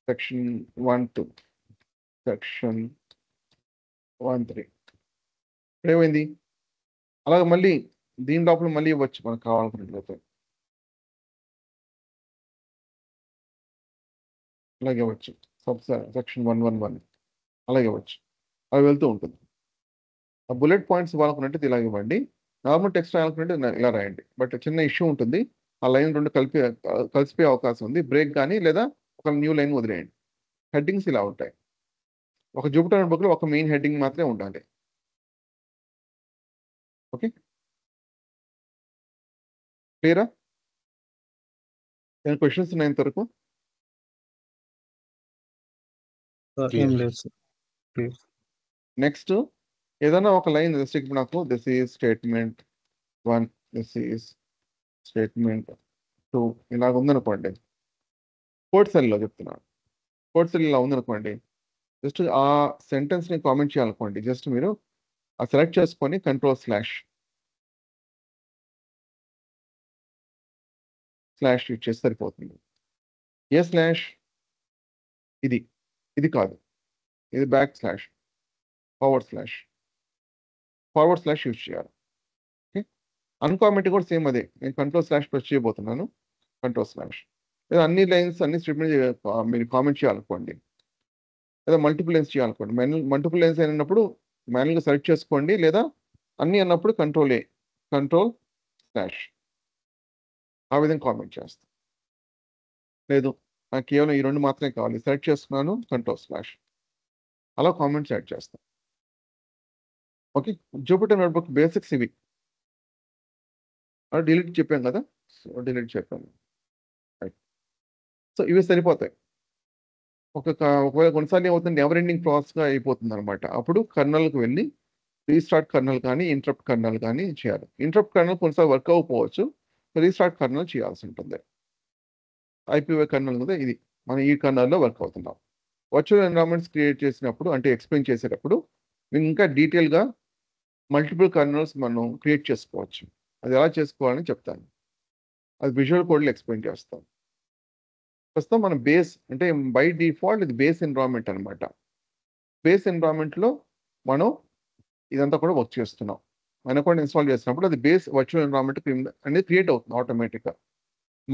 సెక్షన్ 1 2, సెక్షన్ 1 3, ఏమైంది అలాగే మళ్ళీ దీని లోపల మళ్ళీ ఇవ్వచ్చు మనకు కావాలనుకున్నట్లయితే, అలాగే ఇవ్వచ్చు సెక్షన్ 111 అలాగే ఇవ్వచ్చు, అవి వెళ్తూ ఉంటుంది. ఆ బుల్లెట్ పాయింట్స్ ఇవ్వాలనుకున్నట్టు ఇలా ఇవ్వండి, నార్మల్ టెక్స్ట్ రాయాలనుకుంటే ఇలా రాయండి, బట్ చిన్న ఇష్యూ ఉంటుంది, ఆ లైన్ 2 కలిసిపోయే అవకాశం ఉంది, బ్రేక్ కానీ లేదా ఒక న్యూ లైన్ వదిలేయండి. హెడ్డింగ్స్ ఇలా ఉంటాయి, ఒక జూపిటర్ నోట్బుక్లో ఒక మెయిన్ హెడ్డింగ్ మాత్రమే ఉండాలి. ఓకే, క్లియరా? ఏమైనా క్వశ్చన్స్ ఉన్నాయి ఇంతవరకు? ఏం లేదు సార్, ప్లీజ్. నెక్స్ట్ ఏదైనా ఒక లైన్ జస్ట్ ఇప్పుడు నాకు this is statement 1, this is statement 2 ఇలాగ ఉందనుకోండి, కోడ్ సెల్లో చెప్తున్నాను, కోడ్ సెల్ ఇలా ఉందనుకోండి, జస్ట్ ఆ సెంటెన్స్ని కామెంట్ చేయాలనుకోండి, జస్ట్ మీరు ఆ సెలెక్ట్ చేసుకొని కంట్రోల్/స్లాష్ యూజ్ చేస్తే సరిపోతుంది. ఏ స్లాష్? ఇది కాదు, ఇది // ఫార్వర్డ్// యూజ్ చేయాలి. ఓకే, అన్కామెంట్ కూడా సేమ్ అదే, నేను కంట్రోల్// ప్రెస్ చేయబోతున్నాను, కంట్రోల్/. లేదా అన్ని లైన్స్ అన్ని స్టేట్మెంట్ మీరు కామెంట్ చేయాలనుకోండి, లేదా మల్టిపుల్ లైన్స్ చేయాలనుకోండి, మల్టిపుల్ లైన్స్ అయినప్పుడు మాన్యువల్గా సెలెక్ట్ చేసుకోండి, లేదా అన్ని అన్నప్పుడు కంట్రోల్/. ఆ విధంగా కామెంట్ చేస్తాను. లేదు నాకు కేవలం ఈ 2 మాత్రమే కావాలి, సెలెక్ట్ చేసుకున్నాను, కంట్రోల్/. అలా కామెంట్స్ యాడ్ చేస్తాను. ఓకే, జూపిటర్ నోట్బుక్ బేసిక్స్ ఇవి. డిలీట్ చెప్పాం కదా, డిలీట్ చెప్పాను. సో ఇవి సరిపోతాయి. ఒకవేళ కొన్నిసార్లు ఏమవుతుంది, ఎవర్ ఎండింగ్ ప్రాసెస్గా అయిపోతుంది అనమాట, అప్పుడు కర్నల్కి వెళ్ళి రీస్టార్ట్ కర్నల్ కానీ ఇంటరప్ట్ కర్నల్ కానీ చేయాలి. ఇంటరప్ట్ కర్నల్ కొన్నిసార్లు వర్క్ అవ్వకపోవచ్చు, రీస్టార్ట్ కర్నల్ చేయాల్సి ఉంటుంది. IPv కర్నల్ మీద ఇది మనం ఈ కర్నల్లో వర్క్ అవుతున్నాం. వర్చువల్ ఎన్విరాన్మెంట్స్ క్రియేట్ చేసినప్పుడు అంటే ఎక్స్ప్లెయిన్ చేసేటప్పుడు ఇంకా డీటెయిల్గా మల్టిపుల్ కర్నల్స్ మనం క్రియేట్ చేసుకోవచ్చు, అది ఎలా చేసుకోవాలని చెప్తాను, అది విజువల్ కోడ్లో ఎక్స్ప్లెయిన్ చేస్తాం. ప్రస్తుతం మన బేస్ అంటే బై డిఫాల్ట్ ఇది బేస్ ఎన్విరాన్మెంట్ అనమాట. బేస్ ఎన్విరాన్మెంట్లో మనం ఇదంతా కూడా వర్క్ చేస్తున్నాం. మన కూడా ఇన్స్టాల్ చేసినప్పుడు అది బేస్ వర్చువల్ ఎన్విరాన్మెంట్ అనేది క్రియేట్ అవుతుంది ఆటోమేటిక్గా.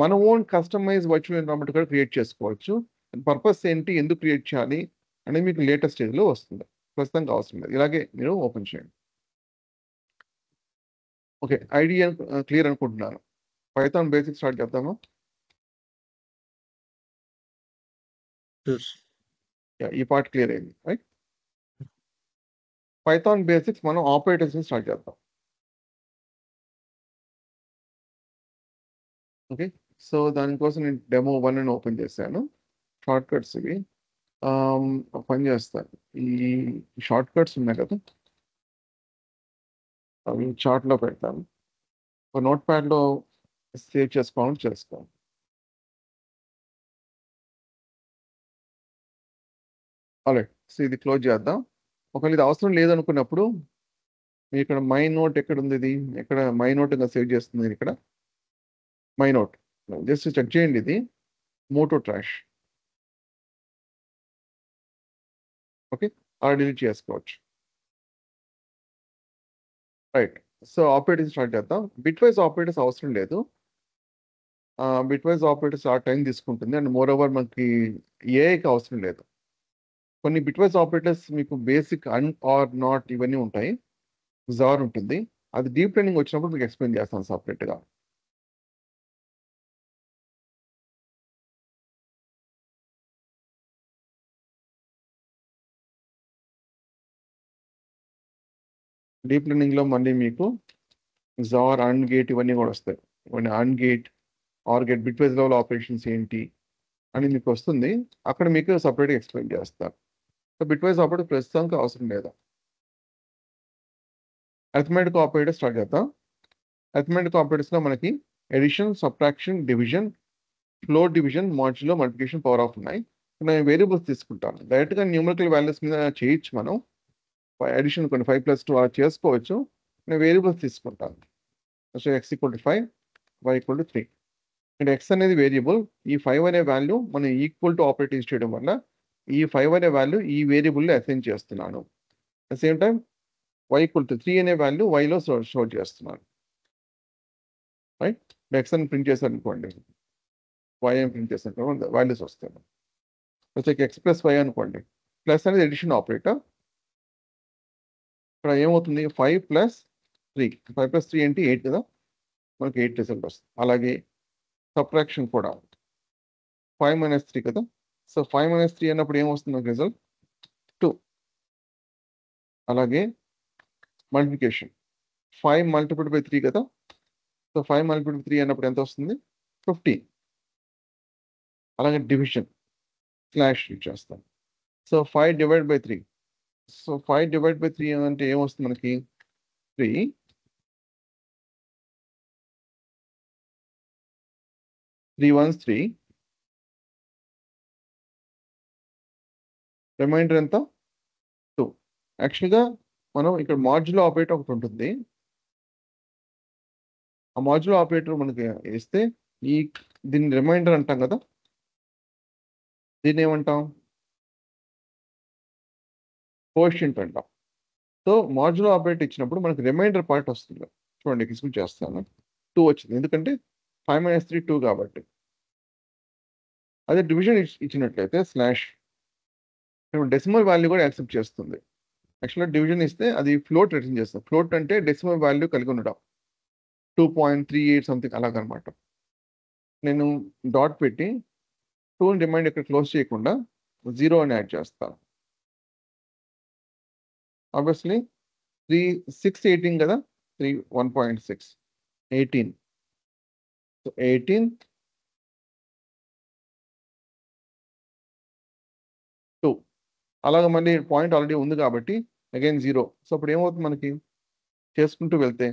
మన ఓన్ కస్టమైజ్ వర్చువల్ ఎన్విరాన్మెంట్ కూడా క్రియేట్ చేసుకోవచ్చు. పర్పస్ ఏంటి, ఎందుకు క్రియేట్ చేయాలి అనేది మీకు లేటెస్ట్ స్టేజ్లో వస్తుంది, ప్రస్తుతానికి అవసరం లేదు. ఇలాగే మీరు ఓపెన్ చేయండి. ఓకే, ఐడియా క్లియర్ అనుకుంటున్నాను. పైథాన్ బేసిక్స్ స్టార్ట్ చేద్దాము. ఈ పార్ట్ క్లియర్ అయింది రైట్. పైథాన్ బేసిక్స్ మనం ఆపరేటర్స్ స్టార్ట్ చేద్దాం. ఓకే, సో దానికోసం నేను డెమో 1 అని ఓపెన్ చేశాను. షార్ట్ కట్స్ ఇవి పని చేస్తాను. ఈ షార్ట్ కట్స్ ఉన్నాయి కదా, అవి చార్ట్లో పెడతాను, ఒక నోట్ ప్యాడ్లో సేవ్ చేసుకోవాలని చేసుకోవాలి. అలాగే, సో ఇది క్లోజ్ చేద్దాం. ఒకవేళ ఇది అవసరం లేదనుకున్నప్పుడు మీ ఇక్కడ మై నోట్ ఎక్కడ ఉంది, ఇది ఎక్కడ మై నోట్ ఇంకా సేవ్ చేస్తుంది, ఇక్కడ మై నోట్ జస్ట్ చెక్ చేయండి, ఇది మోటో ట్రాష్. ఓకే, అలా డిలీట్ చేసుకోవచ్చు. రైట్. సో, ఆపరేటింగ్ స్టార్ట్ చేద్దాం. బిట్ వైస్ ఆపరేటర్స్ అవసరం లేదు. బిట్ వైస్ ఆపరేటర్స్ ఆ టైం తీసుకుంటుంది. అండ్ మోర్ ఓవర్ మనకి ఏఐకి అవసరం లేదు. కొన్ని బిట్ వైస్ ఆపరేటర్స్ మీకు బేసిక్ ఆర్ నాట్ ఇవన్నీ ఉంటాయి. జార్ ఉంటుంది. అది డీప్ లెర్నింగ్ వచ్చినప్పుడు మీకు ఎక్స్‌ప్లెయిన్ చేస్తాను సెపరేట్‌గా. డీప్ లెర్నింగ్‌లో మళ్ళీ మీకు జార్, అండ్ గేట్ ఇవన్నీ కూడా వస్తాయి. ఇవన్నీ AND gate, OR gate, bitwise level operations ఏంటి అని మీకు వస్తుంది. అక్కడ మీకు సెపరేట్‌గా ఎక్స్‌ప్లెయిన్ చేస్తారు. సో, బిట్ వైస్ ఆపరేటర్ ప్రస్తుతానికి అవసరం లేదు. అరిథమెటిక్ ఆపరేటర్ స్టార్ట్ చేద్దాం. అరిథమెటిక్ ఆపరేటర్స్‌లో మనకి addition, subtraction, division, floor division, modulo, multiplication, power of ఉన్నాయి. నేను వేరియబుల్స్ తీసుకుంటాను. డైరెక్ట్‌గా న్యూమరికల్ వాల్యూస్ మీద చేయొచ్చు మనం. అడిషన్ కొన్ని 5+2 అలా చేసుకోవచ్చు. నేను వేరియబుల్స్ తీసుకుంటాను. So, x = 5, y = 3. ఇక్కడ x అనేది వేరియబుల్. ఈ 5 అనే వాల్యూ మనం ఈక్వల్ టు ఆపరేటర్ యూజ్ చేయడం వల్ల ఈ 5 అనే వాల్యూ ఈ వేరియబుల్‌లో అసైన్ చేస్తున్నాను. At the same time y = 3 అనే వాల్యూ yలో స్టోర్ చేస్తున్నాను. రైట్. x అని ప్రింట్ చేశాననుకోండి. y అని ప్రింట్ చేశాననుకోండి వాల్యూస్ వస్తాయి. వచ్చాక x + y అనుకోండి. ప్లస్ అనేది అడిషన్ ఆపరేటర్. ఇక్కడ ఏమవుతుంది 5 + 3. 5 + 3 అంటే 8 కదా! మనకి 8 రిజల్ట్ వస్తుంది. అలాగే సబ్ట్రాక్షన్ కూడా 5 - 3 కదా! సో, 5 - 3 అన్నప్పుడు ఏమొస్తుంది మనకి రిజల్ట్ 2. అలాగే మల్టిప్లికేషన్ 5 మల్టిప్లైడ్ బై 3 కదా! సో, 5 మల్టిప్లైడ్ బై 3 అన్నప్పుడు ఎంత వస్తుంది 15. అలాగే డివిజన్ స్లాష్ చేస్తాం. So, 5 divide by 3. So, 5 divide by 3 అంటే ఏమొస్తుంది మనకి 3. 3 ones 3. రిమైండర్ ఎంత 2. యాక్చువల్‌గా మనం ఇక్కడ మాడ్యులో ఆపరేటర్ ఒకటి ఉంటుంది. ఆ మాడ్యులో ఆపరేటర్ మనకి ఇస్తే ఈ దీన్ని రిమైండర్ అంటాం కదా! దీన్నేమంటాం? కోఎఫిషియంట్ అంటాం. సో, మాడ్యులో ఆపరేటర్ ఇచ్చినప్పుడు మనకి రిమైండర్ పార్ట్ వస్తుంది. చూడండి ఎగ్జిక్యూట్ చేస్తాను. 2 వచ్చింది. ఎందుకంటే 5 - 3 2 కాబట్టి. అదే డివిజన్ ఇచ్చినట్లయితే స్లాష్ డెసిమల్ వాల్యూ కూడా యాక్సెప్ట్ చేస్తుంది. యాక్చువల్‌గా డివిజన్ ఇస్తే అది ఫ్లోట్ రిటర్న్ చేస్తుంది. ఫ్లోట్ అంటే డెసిమల్ వాల్యూ కలిగి ఉండడం. 2.38 సంథింగ్ అలాగనమాట. నేను డాట్ పెట్టి 2ని రిమైండ్ ఇక్కడ క్లోజ్ చేయకుండా 0 అని యాడ్ చేస్తాను. ఆబ్వియస్లీ 6 18 కదా! 1.6 18. సో, 18 2 అలాగ మళ్ళీ పాయింట్ ఆల్రెడీ ఉంది కాబట్టి అగైన్ 0. సో, అప్పుడు ఏమవుతుంది మనకి చేసుకుంటూ వెళ్తే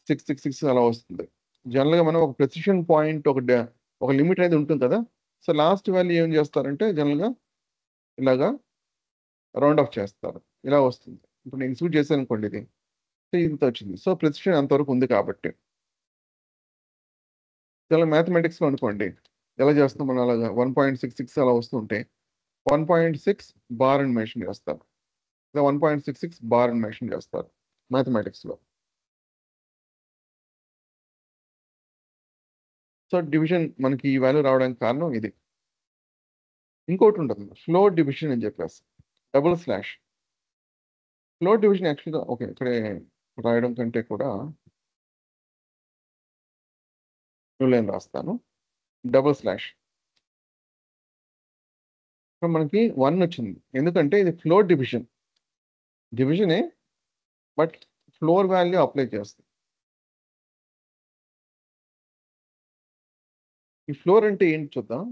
6 6 6 అలా వస్తుంది. జనరల్‌గా మనం ఒక ప్రెసిషన్ పాయింట్ ఒక లిమిట్ అనేది ఉంటుంది కదా! సో, లాస్ట్ వాల్యూ ఏం చేస్తారంటే జనరల్‌గా ఇలాగా రౌండ్ ఆఫ్ చేస్తారు. ఇలా వస్తుంది. ఇప్పుడు నేను ఎగ్జిక్యూట్ చేశాననుకోండి ఇది. సో, ఇంత వచ్చింది. సో, ప్రెసిషన్ అంతవరకు ఉంది కాబట్టి. ఇలా మ్యాథమెటిక్స్‌లో అనుకోండి. ఎలా చేస్తాం మనం అలాగా 1.66 అలా వస్తుంటే 1.6 బార్ అని మెన్షన్ చేస్తారు. లేదా 1.66 బార్ అని మెన్షన్ చేస్తారు మ్యాథమెటిక్స్‌లో. సో, డివిజన్ మనకి ఈ వాల్యూ రావడానికి కారణం ఇది. ఇంకోటి ఉంటుంది. ఫ్లోర్ డివిజన్ అని చెప్పేసి. Double slash. ఫ్లోర్ డివిజన్ యాక్చువల్‌గా ఓకే. ఇక్కడే రాయడం కంటే కూడా న్యూ లైన్ రాస్తాను. Double slash. ఇక్కడ మనకి 1 వచ్చింది. ఎందుకంటే ఇది ఫ్లోర్ డివిజన్. డివిజనే బట్ ఫ్లోర్ వాల్యూ అప్లై చేస్తాం. ఈ ఫ్లోర్ అంటే ఏంటి చూద్దాం.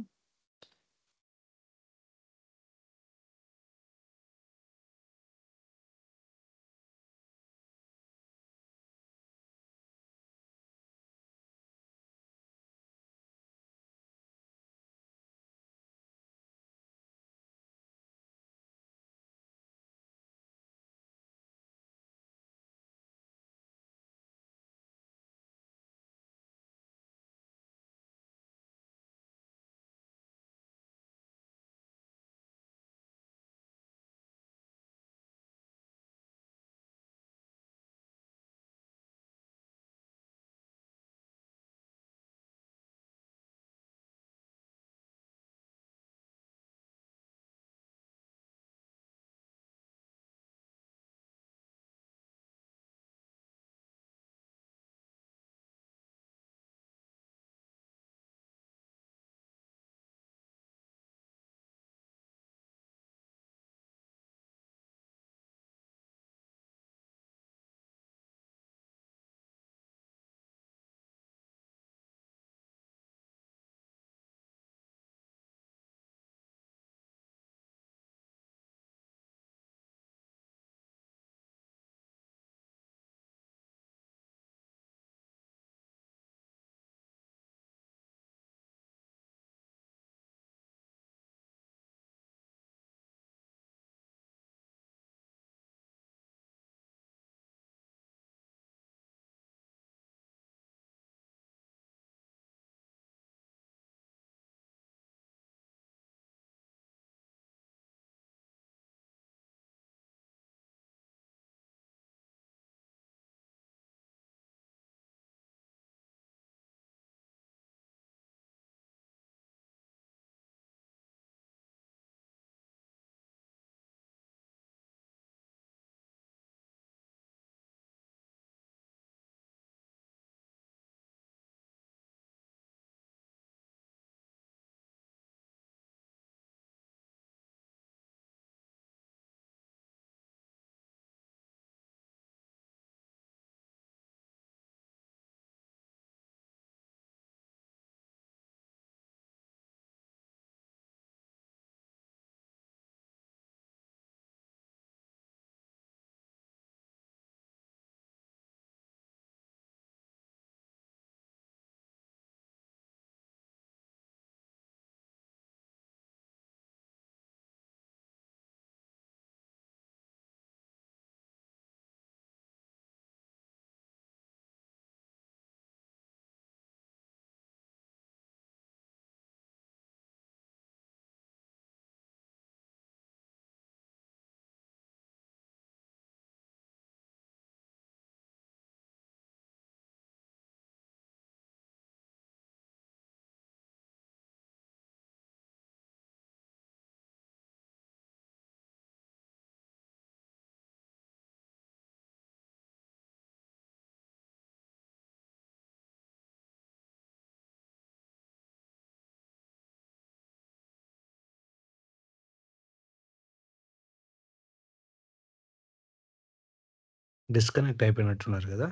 డిస్కనెక్ట్ అయిపోయినట్టున్నారు కదా.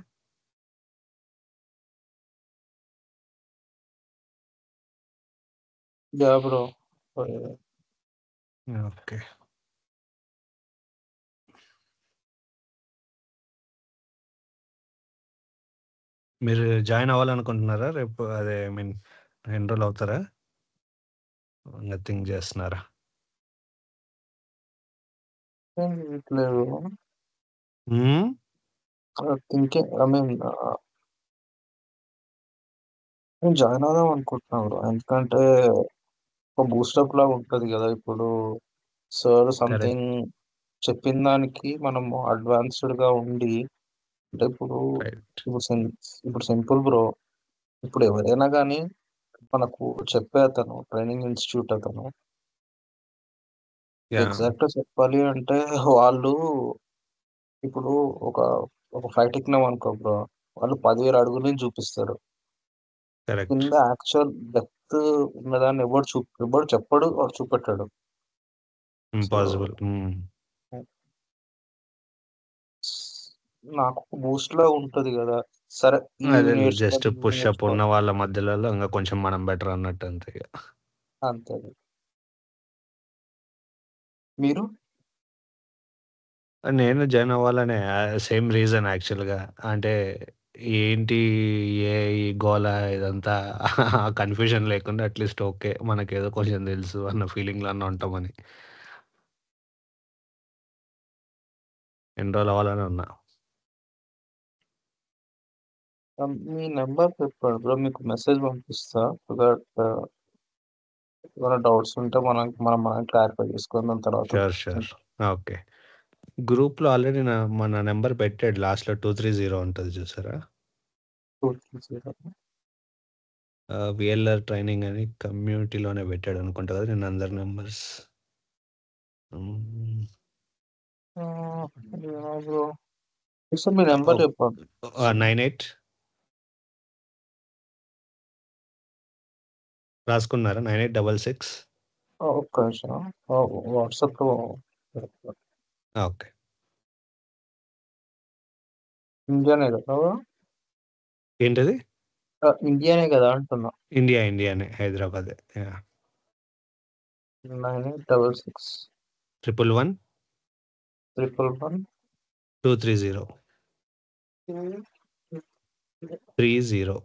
Yeah bro. ఓకే. మీరు జాయిన్ అవ్వాలనుకుంటున్నారా రేపు? అదే ఐ మీన్ ఎన్రోల్ అవుతారా? ఇంకా థింక్ చేస్తున్నారా? లేదు మ్మ్? థింకింగ్, ఐ మీన్ నేను జాయిన్ అవుదాం అనుకుంటున్నాను బ్రో. ఎందుకంటే ఒక బూస్టప్ లాగా ఉంటుంది కదా. ఇప్పుడు సార్ కరెక్ట్. సంథింగ్ చెప్పిన దానికి మనం అడ్వాన్స్డ్ గా ఉండి, అంటే ఇప్పుడు రైట్. ఇప్పుడు ఇప్పుడు సింపుల్ బ్రో. ఇప్పుడు ఎవరైనా కానీ మనకు చెప్పే అతను ట్రైనింగ్ ఇన్స్టిట్యూట్ అతను యా. ఎగ్జాక్ట్ గా చెప్పాలి అంటే వాళ్ళు ఇప్పుడు ఒక ఒక ఫ్లైట్ ఎక్కినాం అనుకో బ్రో, వాళ్ళు 10,000 అడుగుల నుంచి చూపిస్తారు. కరెక్ట్. కింద యాక్చువల్ డెప్త్ ఉన్నదాన్ని ఎవడు చెప్పడు, వాడు చూపెట్టాడు. So impossible. నాకు ఒక బూస్ట్ లా ఉంటది కదా. సరే అదే ఇవి జస్ట్ నేర్చుకోవాలి, ఇవి పుషప్ ఉన్న నేర్చుకోవాలి, వాళ్ళ మధ్యలో ఇంకా కొంచెం మనం బెటర్ అన్నట్టు అంతే ఇక. అంతే. మీరు నేను జాయిన్ అవ్వాలనే సేమ్ రీజన్ యాక్చువల్గా. అంటే ఏంటి ఈ గోల ఇదంతా కన్ఫ్యూజన్ లేకుండా అట్లీస్ట్ ఓకే మనకేదో కొంచెం తెలుసు అన్న ఫీలింగ్లో అన్న ఉంటామని ఎన్రోల్ అవ్వాలని ఉన్నా. మీ నెంబర్ చెప్పండి బ్రో, మీకు మెసేజ్ పంపిస్తా. సో దట్ ఏమైనా డౌట్స్ ఉంటే మనం క్లారిఫై చేసుకుందాం తర్వాత. Sure sure. ఓకే. గ్రూప్లో ఆల్రెడీ మన నెంబర్ పెట్టాడు, లాస్ట్లో 230 ఉంటుంది చూసారా? విఎల్ఆర్ ట్రైనింగ్ అని కమ్యూనిటీలోనే పెట్టాడు అనుకుంటా కదా నేను అందరి నెంబర్స్. బ్రో సార్ మీ నెంబర్ చెప్పండి. 98 రాసుకున్నారా? 9866. ఒక్క నిమిషం వాట్సాప్ లో ఓకే. ఇండియానే కదా, ఏంటది? ఇండియానే కదా అంటున్నా. ఇండియానే, హైదరాబాద్. 9866 111 111 230 30.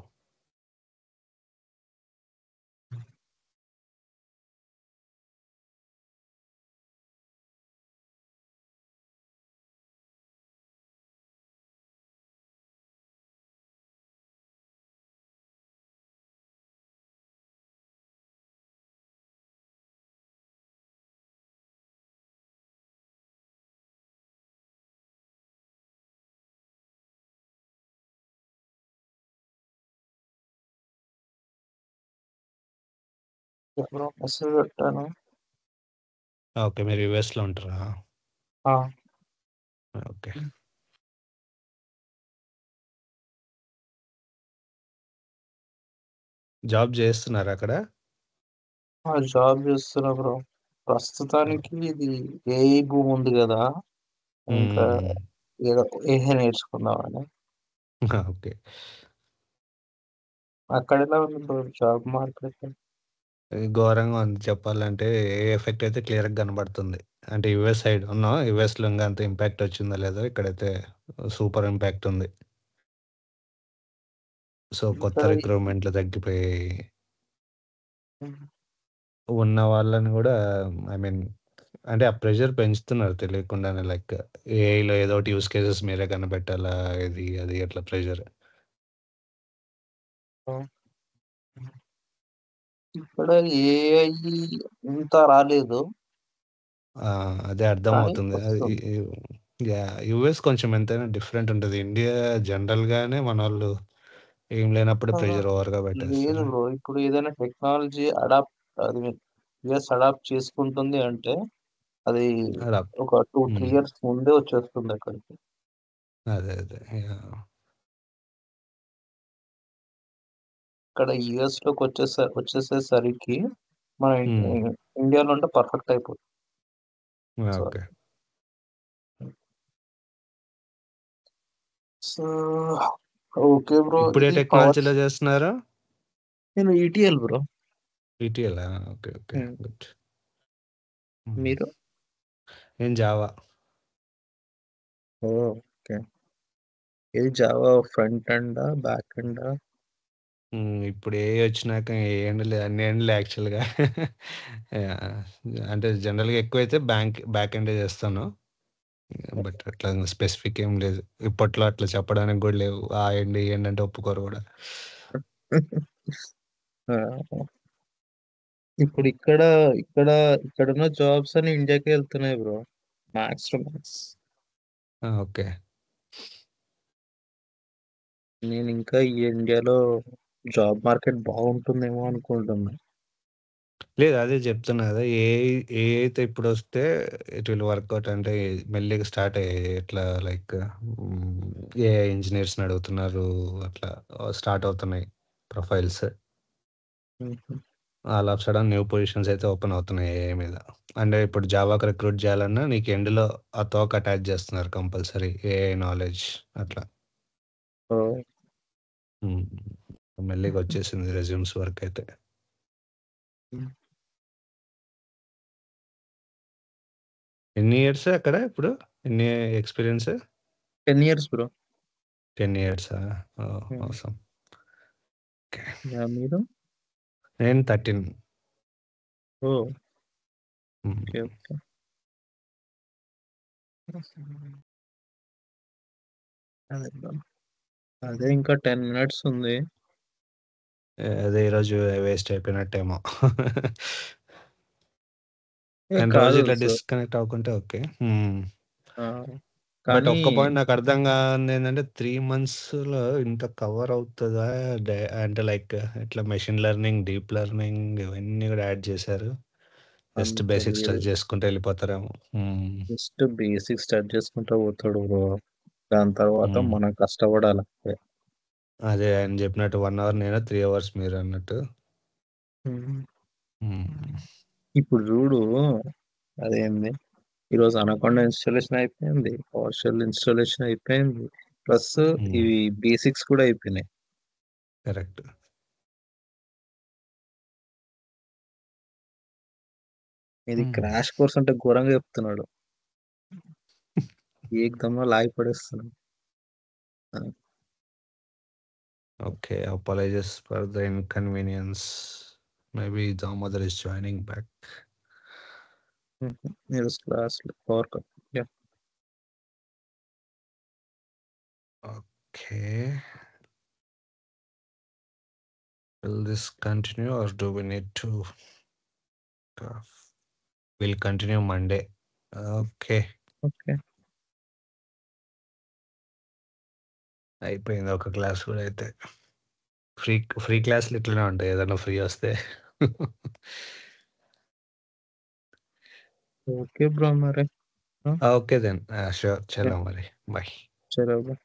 మెసేజ్ పెట్టాను. ఓకే. మీరు యూఎస్లో ఉంటారా? ఆ, ఓకే. జాబ్ చేస్తున్నారా అక్కడ? జాబ్ చేస్తున్నా బ్రో. ప్రస్తుతానికి ఇది ఏఐ భూమి ఉంది కదా, ఇంకా ఏదో ఏఐ నేర్చుకుందామని. ఓకే. అక్కడ ఎలా ఉంది బ్రో జాబ్ మార్కెట్? ఘోరంగా ఉంది చెప్పాలంటే. ఏ ఎఫెక్ట్ అయితే క్లియర్గా కనబడుతుంది. అంటే యుఎస్ సైడ్ ఉన్నాం, యుఎస్లో ఇంకా అంత ఇంపాక్ట్ వచ్చిందో లేదో, ఇక్కడైతే సూపర్ ఇంపాక్ట్ ఉంది. సో కొత్త ఇక్కడ రిక్రూట్మెంట్లు తగ్గిపోయాయి. ఉన్న వాళ్ళని కూడా ఐ మీన్ అంటే ఆ ప్రెషర్ పెంచుతున్నారు తెలియకుండానే. లైక్ ఏఐలో ఏదో ఒకటి యూస్ కేసెస్ మీరే కనిపెట్టాలా, ఇది అది అట్లా ప్రెషర్. ఇక్కడ ఏఐ ఇంత రాలేదు, అదే కానీ అర్థమవుతుంది. వస్తుంది. యుఎస్ కొంచెం ఎంతైనా డిఫరెంట్ ఉంటుంది. ఇండియా జనరల్గానే మన వాళ్ళు ఏం లేనప్పుడే ఆ, ప్రెషర్ ఓవర్గా లేదు పెట్టేస్తారు. బ్రో. ఇప్పుడు ఏదైనా టెక్నాలజీ అడాప్ట్, అది యుఎస్ అడాప్ట్ చేసుకుంటుంది అంటే అది అలా. ఒక 2-3 ఇయర్స్ ముందే వచ్చేస్తుంది అక్కడికి. అదే అదే. ఇక్కడ యుఎస్ లోకి వచ్చేసేసరికి మన ఇండియాలో అంటే పర్ఫెక్ట్ అయిపోతుంది. So okay. Okay bro. ఇప్పుడు ఏ ఇది పవర్ టెక్నాలజీలో చేస్తున్నారు? నేను ETL bro. ETL. Okay. Okay. హ్మ్. గుడ్. మీరు? నేను జావా. ఓకే. ఇది జావా ఫ్రంట్ ఎండా? బ్యాక్ ఎండా? ఇప్పుడు వచ్చినాక ఎండ్‌లే అన్ని ఎండ్‌లే యాక్చువల్‌గా. యాహ్! అంటే జనరల్‌గా ఎక్కువైతే బ్యాక్ ఎండే చేస్తాను. బట్ అట్లా స్పెసిఫిక్ ఏం లేదు. ఇప్పట్లో అట్లా చెప్పడానికి గూడా లేవు. ఆ ఎండ్, ఈ ఎండ్ అంటే ఒప్పుకోరు గూడా. ఆ! ఇప్పుడు ఇక్కడున్న జాబ్స్ అన్ని ఇండియాకే వెళ్తున్నాయి bro. Max to max. Okay. నేను ఇంకా ఈ ఇండియాలో జాబ్ మార్కెట్ బాగుంటుందేమో అనుకుంటున్నా. లేదు అదే చెప్తున్నా గదా! ఏఐ అయితే ఇప్పుడొస్తే ఇట్ విల్ వర్కౌట్ అంటే మెల్లిగా స్టార్ట్ అయ్యాయి. ఎట్లా లైక్ ఏఐ ఇంజినీర్స్‌ని అడుగుతున్నారు. అట్లా స్టార్ట్ అవుతున్నాయి ప్రొఫైల్స్. హుహు. All of sudden new positions అయితే ఓపెన్ అవుతున్నాయి ఏఐ మీద. అంటే ఇప్పుడు జావాకి రిక్రూట్ చేయాలన్నా నీకు ఎండ్‌లో ఆ తోక అటాచ్ చేస్తున్నారు కంపల్సరీ ఏఐ నాలెడ్జ్ అట్లా. ఓహ్! హ్మ్. మెల్లిగా వచ్చేసింది రెజ్యూమ్స్ వరకైతే. హ్మ్. ఎన్ని ఇయర్స్ అక్కడ ఇప్పుడు? ఎన్ని ఎక్స్‌పీరియన్స్? 10 years bro. 10 ఇయర్సా? ఓహ్! హ్మ్. ఆసమ్. ఓకే. యాహ్! మీరు? నేను 13. ఓహ్! హ్మ్. ఓకే. ఓకే. అదే బ్రో. అదే ఇంకా 10 మినిట్స్ ఉంది. అదే ఈరోజు వేస్ట్ అయిపోయినట్టేమో. అండ్ రోజు కాదు. ఇట్లా డిస్కనెక్ట్ అవ్వకుంటే ఓకే. ఆ! బట్ కానీ ఒక్క పాయింట్ నాకు అర్థం కానిదేంటంటే 3 మంత్స్‌లో ఇంత కవర్ అవుతదా? అంటే లైక్ ఇట్లా మెషిన్ లెర్నింగ్, డీప్ లెర్నింగ్ ఇవన్నీ కూడా యాడ్ చేశారు. జస్ట్ అంత బేసిక్స్ లేదు. టచ్ చేసుకుంటూ వెళ్ళిపోతారేమో. జస్ట్ బేసిక్స్ స్టార్ట్ చేసుకుంటా పోతాడు బ్రో. దాని తర్వాత హ్మ్. మనం కష్టపడాలి అంతే. అదే ఆయన చెప్పినట్టు 1 అవర్ నేను, 3 అవర్స్ మీరన్నట్టు. హ్మ్. హ్మ్. ఇప్పుడు చూడు అదేంది ఈరోజు అనకొండ ఇన్స్టాలేషన్ అయిపోయింది. పవర్‌షెల్ ఇన్స్టాలేషన్ అయిపోయింది. ప్లస్ హ్మ్. ఇవి బేసిక్స్ కూడా అయిపోయినాయి. కరెక్ట్. ఇది హ్మ్. క్రాష్ కోర్స్ అంటే ఘోరంగా చెప్తున్నాడు. ఏకదమ్‌లో లాగి పడేస్తున్నాడు. ఆ! Okay, apologies for the inconvenience. Maybe the mother is joining back. హుహు. ఈరోజు క్లాస్‌లో power cut. Yeah! Okay. Will this continue or do we need to? uh, We'll continue Monday. Okay. Okay. అయిపోయింది ఒక క్లాస్ కూడా అయితే. ఫ్రీ ఫ్రీ క్లాస్‌లు ఇట్లనే ఉంటాయి. ఏదైనా ఫ్రీ వస్తే. ఓకే బ్రో మరి. ఆ! Okay then. షూర్. యాహ్! చలో మరి. బాయ్. చలో బ్రో.